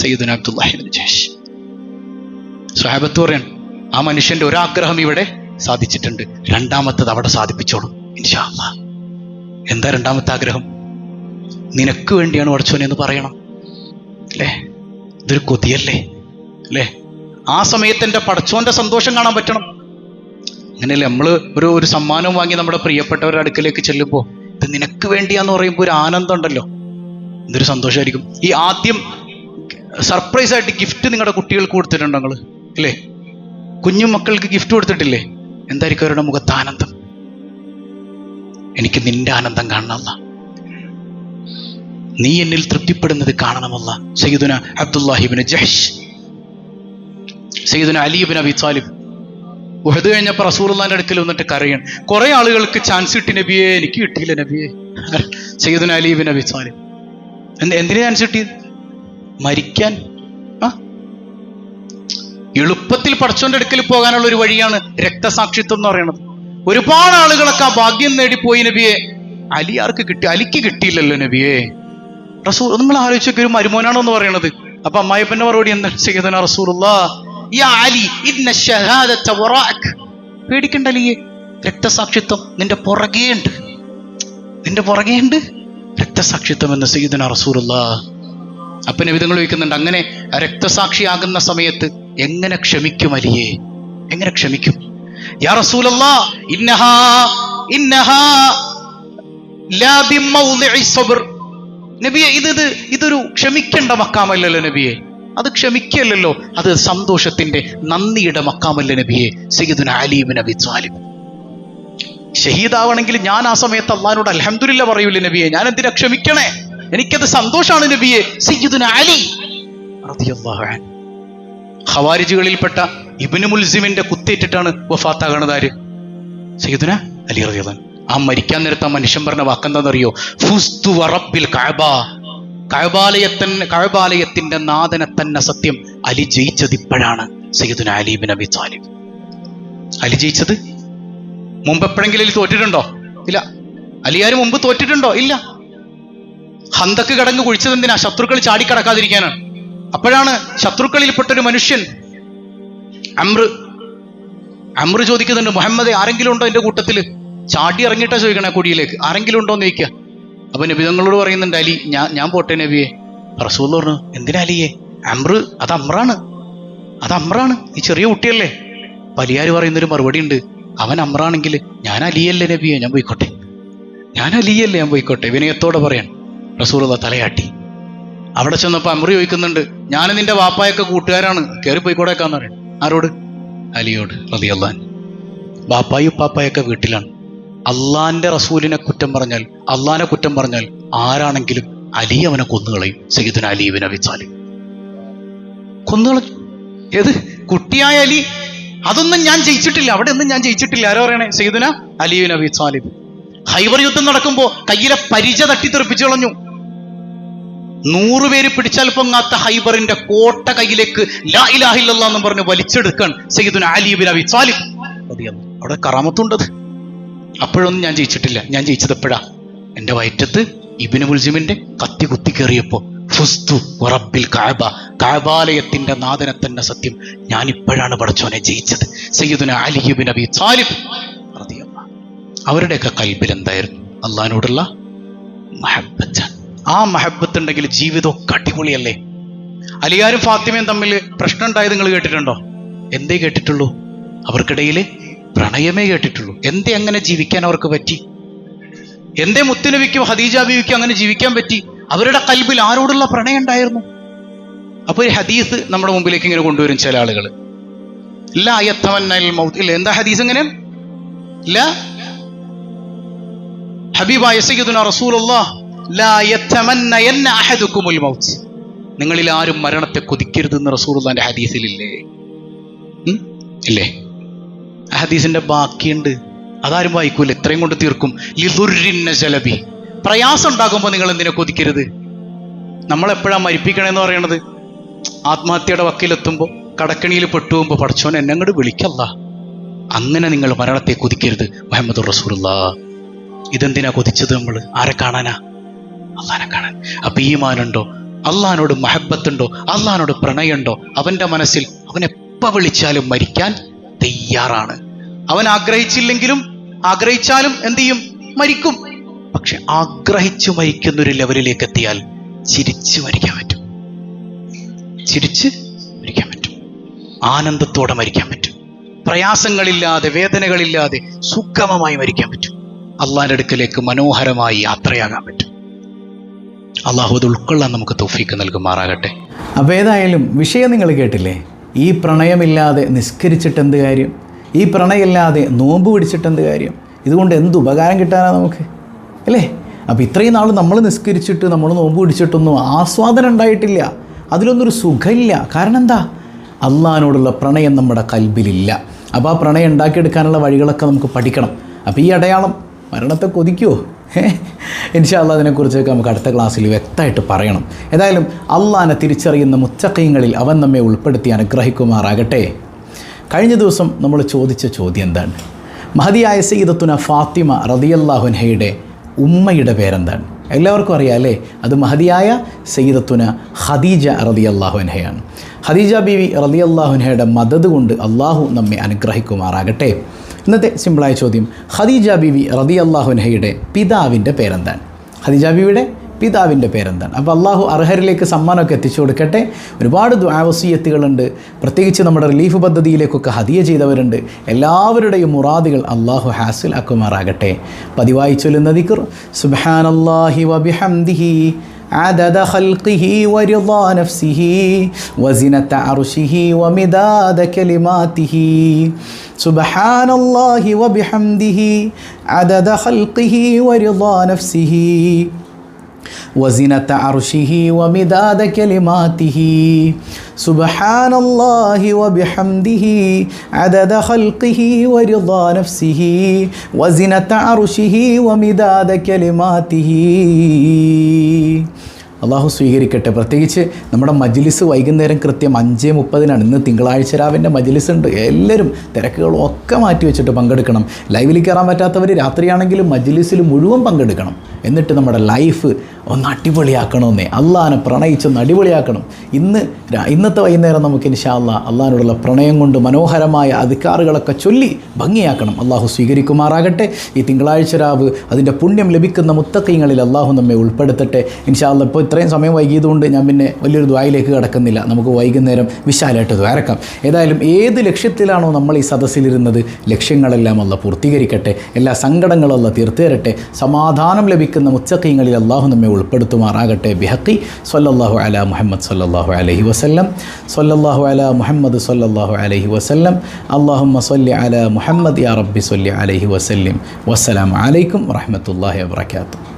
സയ്യിദുനാ അബ്ദുല്ലാഹി ഇബ്നു ജഹ്ഷ്. സ്വഹാബത്ത് പറയാണ്, ആ മനുഷ്യന്റെ ഒരാഗ്രഹം ഇവിടെ സാധിച്ചിട്ടുണ്ട്, രണ്ടാമത്തത് അവിടെ സാധിപ്പിച്ചോളും ഇൻഷാ അല്ലാഹ്. എന്താ രണ്ടാമത്തെ ആഗ്രഹം? നിനക്ക് വേണ്ടിയാണ് പടച്ചോനെ എന്ന് പറയണം, അല്ലേ? ഇതൊരു കൊതിയല്ലേ, അല്ലേ? ആ സമയത്ത് എൻ്റെ പടച്ചോന്റെ സന്തോഷം കാണാൻ പറ്റണം. അങ്ങനെയല്ലേ നമ്മള് ഒരു സമ്മാനം വാങ്ങി നമ്മുടെ പ്രിയപ്പെട്ടവരുടെ അടുക്കലേക്ക് ചെല്ലുമ്പോൾ ഇത് നിനക്ക് വേണ്ടിയാന്ന് പറയുമ്പോൾ ഒരു ആനന്ദം ഉണ്ടല്ലോ, എന്തൊരു സന്തോഷമായിരിക്കും. ഈ ആദ്യം സർപ്രൈസ് ആയിട്ട് ഗിഫ്റ്റ് നിങ്ങളുടെ കുട്ടികൾക്ക് കൊടുത്തിട്ടുണ്ടോ നിങ്ങൾ? അല്ലേ? കുഞ്ഞു മക്കൾക്ക് ഗിഫ്റ്റ് കൊടുത്തിട്ടില്ലേ? എന്തായിരിക്കും അവരുടെ മുഖത്ത് ആനന്ദം? എനിക്ക് നിന്റെ ആനന്ദം കാണണമല്ല, നീ എന്നിൽ തൃപ്തിപ്പെടുന്നത് കാണണമല്ല. സയ്യിദുനാ അബ്ദുല്ലാഹി ഇബ്നു ജഹ്ഷ്, സയ്യിദുനാ അലി ഇബ്നു അബി ത്വാലിബ് ഉഹദ് കഴിഞ്ഞപ്പോൾ റസൂലുള്ളാഹിന്റെ അടുക്കൽ വന്നിട്ട് കരയാണ്. കുറെ ആളുകൾക്ക് ചാൻസ് കിട്ടി നബിയെ, എനിക്ക് കിട്ടിയില്ല നബിയെ. സയ്യിദുനാ അലി ഇബ്നു അബി ത്വാലിബ് എന്തിനാ ചാൻസ് കിട്ടിയത്? മരിക്കാൻ. എളുപ്പത്തിൽ പടച്ചോന്റെ അടുക്കൽ പോകാനുള്ള ഒരു വഴിയാണ് രക്തസാക്ഷിത്വം എന്ന് പറയുന്നത്. ഒരുപാട് ആളുകളൊക്കെ ആ ഭാഗ്യം നേടിപ്പോയി നബിയെ. അലി ആർക്ക് കിട്ടി? അലിക്ക് കിട്ടിയില്ലല്ലോ നബിയെ. റസൂൽ നമ്മൾ ആലോചിച്ചൊക്കെ ഒരു മരുമോനാണോ എന്ന് പറയണത്. അപ്പൊ അമ്മായിപ്പന്റെ മറുപടി എന്താ? സയ്യിദുനാ റസൂലുള്ളാഹ് യാ അലി ഇന്ന ശഹാദത വറാഅക്. പേടിക്കണ്ട അലിയെ, രക്തസാക്ഷിത്വം നിന്റെ പുറകെയുണ്ട്, നിന്റെ പുറകെയുണ്ട് രക്തസാക്ഷിത്വം എന്ന് സയ്യിദുനാ റസൂലുള്ളാഹ്. അപ്പൊ നബി തങ്ങൾ ചോദിക്കുന്നുണ്ട്, അങ്ങനെ രക്തസാക്ഷിയാകുന്ന സമയത്ത് എങ്ങനെ ക്ഷമിക്കും അലിയെ? എങ്ങനെ ക്ഷമിക്കും? യാ റസൂലല്ലാഹ് ഇന്നഹാ ലാ ബിമൗദിഇ സബ്ർ. നബിയെ, ഇതൊരു ക്ഷമിക്കേണ്ട മക്കാമല്ലല്ലോ നബിയെ, അത് ക്ഷമിക്കല്ലോ, അത് സന്തോഷത്തിന്റെ നന്ദിയുടെ മക്കാമല്ല നബിയെ. സയ്യിദുനാ അലി ഇബ്നു അബി ത്വാലിബ് ഷഹീദാവണമെങ്കിൽ ഞാൻ ആ സമയത്ത് അള്ളാഹിനോട് അൽഹംദുലില്ലാ പറയൂലേ നബിയെ, ഞാൻ എന്തിനാ ക്ഷമിക്കണേ, എനിക്കത് സന്തോഷാണ് നബിയെ. സയ്യിദുനാ അലി റളിയല്ലാഹു അൻഹു ഖവാരിജുകളിൽപ്പെട്ട ഇബ്നു മുൽസിമിന്റെ കുത്തേറ്റിട്ടാണ് വഫാത്താകണത്. ആര്? സയ്യിദുനാ അലി റളിയല്ലാഹു അൻഹു. ആ മരിക്കാൻ നേരത്തെ ആ മനുഷ്യൻ പറഞ്ഞ വാക്കെന്താണെന്നറിയോ? ഫുസ്തു വറബ്ബിൽ കഅബ. കഅബാലയത്തിന്റെ നാഥനെ തന്നെ സത്യം, അലി ജയിച്ചത് ഇപ്പോഴാണ്. സയ്യിദുനാ അലി ഇബ്നു അബി ത്വാലിബ് അലി ജയിച്ചത്. മുമ്പ് എപ്പോഴെങ്കിലും അലി തോറ്റിട്ടുണ്ടോ? ഇല്ല. അലിയാര് മുമ്പ് തോറ്റിട്ടുണ്ടോ? ഇല്ല. ഹന്തക്ക് കടങ്ങ് കുഴിച്ചത് എന്തിനാ? ശത്രുക്കൾ ചാടിക്കടക്കാതിരിക്കാനാണ്. അപ്പോഴാണ് ശത്രുക്കളിൽപ്പെട്ടൊരു മനുഷ്യൻ അമ്ര ചോദിക്കുന്നുണ്ട്, മുഹമ്മദ് ആരെങ്കിലും ഉണ്ടോ എന്റെ കൂട്ടത്തില്? ചാടി ഇറങ്ങിയിട്ടാ ചോദിക്കണേ കുടിയിലേക്ക്, ആരെങ്കിലും ഉണ്ടോ എന്ന് ചോദിക്കുക. അപ്പൊ നബി തങ്ങളോട് പറയുന്നുണ്ട്, അലി ഞാൻ പോട്ടെ നബിയെ. റസൂൽ പറഞ്ഞു, എന്തിനാ അലിയെ? അത് അമ്രാണ്, ഈ ചെറിയ കുട്ടിയല്ലേ. വലിയാര് പറയുന്നൊരു മറുപടി ഉണ്ട്, അവൻ അമ്രാണെങ്കിൽ ഞാൻ അലിയല്ലേ നബിയെ, ഞാൻ പോയിക്കോട്ടെ. വിനയത്തോടെ പറയാൻ റസൂലുള്ള തലയാട്ടി. അവിടെ ചെന്നപ്പോ അമ്ര ചോദിക്കുന്നുണ്ട്, ഞാൻ നിന്റെ വാപ്പായൊക്കെ കൂട്ടുകാരാണ്, കയറി പോയിക്കോടേക്കാന്ന് പറയണം. ആരോട്? അലിയോട് റളിയല്ലാഹു അൻഹു. ബാപ്പായും ഉപ്പാപ്പായൊക്കെ വീട്ടിലാണ്. അള്ളാന്റെ റസൂലിനെ കുറ്റം പറഞ്ഞാൽ, അള്ളാനെ കുറ്റം പറഞ്ഞാൽ ആരാണെങ്കിലും അലി അവനെ കൊന്നുകളയും. സയ്യിദുനാ അലി ഇബ്നു അബി ത്വാലിബ് കൊന്നുകളയും. ഏത് കുട്ടിയായ അലി? അതൊന്നും ഞാൻ ജയിച്ചിട്ടില്ല, അവിടെ ഒന്നും ഞാൻ ജയിച്ചിട്ടില്ല. ആരോ പറയണേ? സയ്യിദുനാ അലി ഇബ്നു അബി ത്വാലിബ്. ഖൈബർ യുദ്ധം നടക്കുമ്പോ കയ്യിലെ പരിച തട്ടിത്തെറിപ്പിച്ചു കളഞ്ഞു. 100 പേര് പിടിച്ചാൽ പൊങ്ങാത്ത ഹൈബറിന്റെ കോട്ട കയ്യിലേക്ക് ലാ ഇലാഹ ഇല്ലല്ലാഹ് എന്ന് പറഞ്ഞ് വലിച്ചെടുക്കാൻ സയ്യിദുനാ അലി ഇബ്നു അബി ത്വാലിബ്. അവിടെ കറാമത്തുണ്ടത്. അപ്പോഴൊന്നും ഞാൻ ജയിച്ചിട്ടില്ല. ഞാൻ ജയിച്ചത് എപ്പോഴാ? എന്റെ വയറ്റത്ത് ഇബ്നു മുൽസിമിന്റെ കത്തി കുത്തി കയറിയപ്പോ ഫുസ്തു വറബ്ബിൽ കഅബ, കഅബാലയത്തിന്റെ നാഥനെ തന്നെ സത്യം, ഞാൻ ഇപ്പോഴാണ് പടച്ചോനെ ജയിച്ചത്. സയ്യിദുനാ അലി ഇബ്നു അബി ത്വാലിബ് റളിയല്ലാഹു. അവരുടെയൊക്കെ കൽബിൽ എന്തായിരുന്നു? അള്ളാഹിനോടുള്ള മഹബ്ബത്ത്. ആ മഹബ്ബത്ത് ഉണ്ടെങ്കിൽ ജീവിതമൊക്കെ അടിപൊളിയല്ലേ. അലിയാരും ഫാത്തിമയും തമ്മിൽ പ്രശ്നം ഉണ്ടായത് നിങ്ങൾ കേട്ടിട്ടുണ്ടോ? എന്തേ കേട്ടിട്ടുള്ളൂ? അവർക്കിടയിൽ പ്രണയമേ കേട്ടിട്ടുള്ളൂ. എന്തേ അങ്ങനെ ജീവിക്കാൻ അവർക്ക് പറ്റി? എന്തേ മുത്തുനബിക്കും ഖദീജ ബീവിക്കും അങ്ങനെ ജീവിക്കാൻ പറ്റി? അവരുടെ കൽബിൽ ആരോടുള്ള പ്രണയം ഉണ്ടായിരുന്നു. അപ്പൊ ഒരു ഹദീസ് നമ്മുടെ മുമ്പിലേക്ക് ഇങ്ങനെ കൊണ്ടുവരും ചില ആളുകൾ. ലാ യതമന്നൽ മൗത്ത്. ഇല്ല, എന്താ ഹദീസ്? ഇങ്ങനെ ഹബീബായ സയ്യിദുനാ റസൂലുള്ളാഹ് ലാ യതമന്നയന്ന അഹദുകുമുൽ മൗത്ത്. നിങ്ങളിൽ ആരും മരണത്തെ കൊതിക്കരുതെന്ന് റസൂലുള്ളാഹിന്റെ ഹദീസിലില്ലേ? ഇല്ലേ? ആ ഹദീസിന്റെ ബാക്കിയുണ്ട്, അതാരും വായിക്കൂല, ഇത്രയും കൊണ്ട് തീർക്കും. ലിദുർരിന്നജലബി, പ്രയാസം ഉണ്ടാകുമ്പോൾ നിങ്ങൾ എന്തിനെ കൊതിക്കരുത്? നമ്മളെപ്പോഴാ മരിപ്പിക്കണമെന്ന് പറയണത്? ആത്മഹത്യയുടെ വക്കിലെത്തുമ്പോൾ, കടക്കണിയിൽ പെട്ടുപോകുമ്പോൾ, പടച്ചോൻ എന്നെ അങ്ങോട്ട് വിളിക്കല്ല. അങ്ങനെ നിങ്ങൾ മരണത്തെ കൊതിക്കരുത്. മുഹമ്മദുർ റസൂലുള്ളാഹ്. ഇതെന്തിനാ കൊതിച്ചത് നമ്മൾ? ആരെ കാണാനാ? അള്ളാനെ കാണാൻ. അപ്പൊ ഈമാനുണ്ടോ? അള്ളാഹിനോട് മഹബത്തുണ്ടോ? അള്ളാഹിനോട് പ്രണയമുണ്ടോ? അവന്റെ മനസ്സിൽ അവൻ എപ്പോ വിളിച്ചാലും മരിക്കാൻ തയ്യാറാണ്. അവൻ ആഗ്രഹിച്ചാലും എന്ത് ചെയ്യും? മരിക്കും. പക്ഷെ ആഗ്രഹിച്ചു മരിക്കുന്നൊരു ലെവലിലേക്ക് എത്തിയാൽ ചിരിച്ചു മരിക്കാൻ പറ്റും. ആനന്ദത്തോടെ മരിക്കാൻ പറ്റും. പ്രയാസങ്ങളില്ലാതെ, വേദനകളില്ലാതെ സുഗമമായി മരിക്കാൻ പറ്റും. അള്ളാഹിന്റെ അടുക്കലേക്ക് മനോഹരമായി യാത്രയാകാൻ പറ്റും. അള്ളാഹു അത് ഉൾക്കൊള്ളാൻ നമുക്ക് തൗഫീക്ക് നൽകുമാറാകട്ടെ. അപ്പോൾ ഏതായാലും വിഷയം നിങ്ങൾ കേട്ടില്ലേ? ഈ പ്രണയമില്ലാതെ നിസ്കരിച്ചിട്ട് എന്ത് കാര്യം? ഈ പ്രണയമില്ലാതെ നോമ്പ് പിടിച്ചിട്ട് എന്ത് കാര്യം? ഇതുകൊണ്ട് എന്ത് ഉപകാരം കിട്ടാനാണ് നമുക്ക്, അല്ലേ? അപ്പോൾ ഇത്രയും നാൾ നമ്മൾ നിസ്കരിച്ചിട്ട്, നമ്മൾ നോമ്പ് പിടിച്ചിട്ടൊന്നും ആസ്വാദനം ഉണ്ടായിട്ടില്ല, അതിലൊന്നൊരു സുഖമില്ല. കാരണം എന്താ? അള്ളാഹിനോടുള്ള പ്രണയം നമ്മുടെ കൽബിലില്ല. അപ്പോൾ ആ പ്രണയം ഉണ്ടാക്കിയെടുക്കാനുള്ള വഴികളൊക്കെ നമുക്ക് പഠിക്കണം. അപ്പോൾ ഈ അടയാളം, മരണത്തെ കൊതിക്കുമോ? ഇൻഷാ അല്ലാഹ് അതിനെക്കുറിച്ചൊക്കെ നമുക്ക് അടുത്ത ക്ലാസ്സിൽ വ്യക്തമായിട്ട് പറയണം. ഏതായാലും അള്ളാഹനെ തിരിച്ചറിയുന്ന മുത്തഖീങ്ങളിൽ അവൻ നമ്മെ ഉൾപ്പെടുത്തി അനുഗ്രഹിക്കുമാറാകട്ടെ. കഴിഞ്ഞ ദിവസം നമ്മൾ ചോദിച്ച ചോദ്യം എന്താണ്? മഹദിയായ സയ്യിദത്തുന ഫാത്തിമ റളിയല്ലാഹു അൻഹയുടെ ഉമ്മയുടെ പേരെന്താണ്? എല്ലാവർക്കും അറിയാം അല്ലേ? അത് മഹദിയായ സയ്യിദത്തുന ഖദീജ റളിയല്ലാഹു അൻഹയാണ്. ഖദീജ ബീവി റളിയല്ലാഹു അൻഹയുടെ മദദ് കൊണ്ട് അള്ളാഹു നമ്മെ അനുഗ്രഹിക്കുമാറാകട്ടെ. ഇന്നത്തെ സിമ്പിളായ ചോദ്യം, ഖദീജ ബീവി റളിയല്ലാഹു അൻഹയുടെ പിതാവിൻ്റെ പേരെന്താണ്? ഖദീജ ബീവിയുടെ പിതാവിൻ്റെ പേരെന്താണ്? അപ്പോൾ അള്ളാഹു അർഹരിലേക്ക് സമ്മാനമൊക്കെ എത്തിച്ചു കൊടുക്കട്ടെ. ഒരുപാട് ദുആ വസിയ്യത്തുകളുണ്ട്, പ്രത്യേകിച്ച് നമ്മുടെ റിലീഫ് പദ്ധതിയിലേക്കൊക്കെ ഹദിയ ചെയ്തവരുണ്ട്. എല്ലാവരുടെയും മുറാദുകൾ അള്ളാഹു ഹാസിൽ ആക്കുമാറാകട്ടെ. പതിവായി ചൊല്ലുന്ന ദിക്ർ സുബ്ഹാനല്ലാഹി വബിഹംദിഹി عدد خلقه ورضا نفسه وزنة عرشه ومداد كلماته سبحان الله وبحمده عدد خلقه ورضا نفسه وزنة عرشه ومداد كلماته سبحان الله وبحمده عدد خلقه ورضا نفسه وزنة عرشه ومداد كلماته. അള്ളാഹു സ്വീകരിക്കട്ടെ. പ്രത്യേകിച്ച് നമ്മുടെ മജ്ലിസ് വൈകുന്നേരം കൃത്യം 5:30 ഇന്ന് തിങ്കളാഴ്ച രാവിൻ്റെ മജ്ലിസ് ഉണ്ട്. എല്ലാവരും തിരക്കുകളും ഒക്കെ മാറ്റി വെച്ചിട്ട് പങ്കെടുക്കണം. ലൈവിൽ കയറാൻ പറ്റാത്തവർ രാത്രിയാണെങ്കിലും മജ്ലിസിൽ മുഴുവൻ പങ്കെടുക്കണം. എന്നിട്ട് നമ്മുടെ ലൈഫ് ഒന്ന് അടിപൊളിയാക്കണമെന്നേ, അള്ളാഹനെ പ്രണയിച്ചൊന്ന് അടിപൊളിയാക്കണം. ഇന്നത്തെ വൈകുന്നേരം നമുക്ക് ഇൻഷാ അല്ലാഹ് അള്ളാഹിനോടുള്ള പ്രണയം കൊണ്ട് മനോഹരമായ അധികാറുകളൊക്കെ ചൊല്ലി ഭംഗിയാക്കണം. അള്ളാഹു സ്വീകരിക്കുമാറാകട്ടെ. ഈ തിങ്കളാഴ്ച രാവ് അതിൻ്റെ പുണ്യം ലഭിക്കുന്ന മുത്തഖീങ്ങളിൽ അള്ളാഹു നമ്മെ ഉൾപ്പെടുത്തട്ടെ ഇൻഷാ അല്ലാഹ്. ഇപ്പോൾ ഇത്രയും സമയം വൈകിയതുകൊണ്ട് ഞാൻ പിന്നെ വലിയൊരു ദ്വായിലേക്ക് കടക്കുന്നില്ല. നമുക്ക് വൈകുന്നേരം വിശാലമായിട്ട് ദ്വാരക്കാം. ഏതായാലും ഏത് ലക്ഷ്യത്തിലാണോ നമ്മൾ ഈ സദസ്സിലിരുന്നത്, ലക്ഷ്യങ്ങളെല്ലാം അല്ലാഹ് പൂർത്തീകരിക്കട്ടെ. എല്ലാ സങ്കടങ്ങളും അല്ലാഹ് തീർത്തു തരട്ടെ. സമാധാനം ലഭിക്കുന്ന മുത്തഖീങ്ങളിൽ അള്ളാഹു നമ്മെ ഉൾപ്പെടുത്തുമാറാകട്ടെ. ബിഹഖി സ്വല്ലല്ലാഹു അലാ മുഹമ്മദ് സ്വല്ലല്ലാഹു അലൈഹി വസല്ലം സ്വല്ലല്ലാഹു അലാ മുഹമ്മദ് സ്വല്ലല്ലാഹു അലൈഹി വസല്ലം അല്ലാഹുമ്മ സ്വല്ലി അലാ മുഹമ്മദ് യാ റബ്ബി സ്വല്ലി അലൈഹി വസല്ലം. വസ്സലാമു അലൈക്കും വറഹ്മത്തുള്ളാഹി വബറകാതുഹു.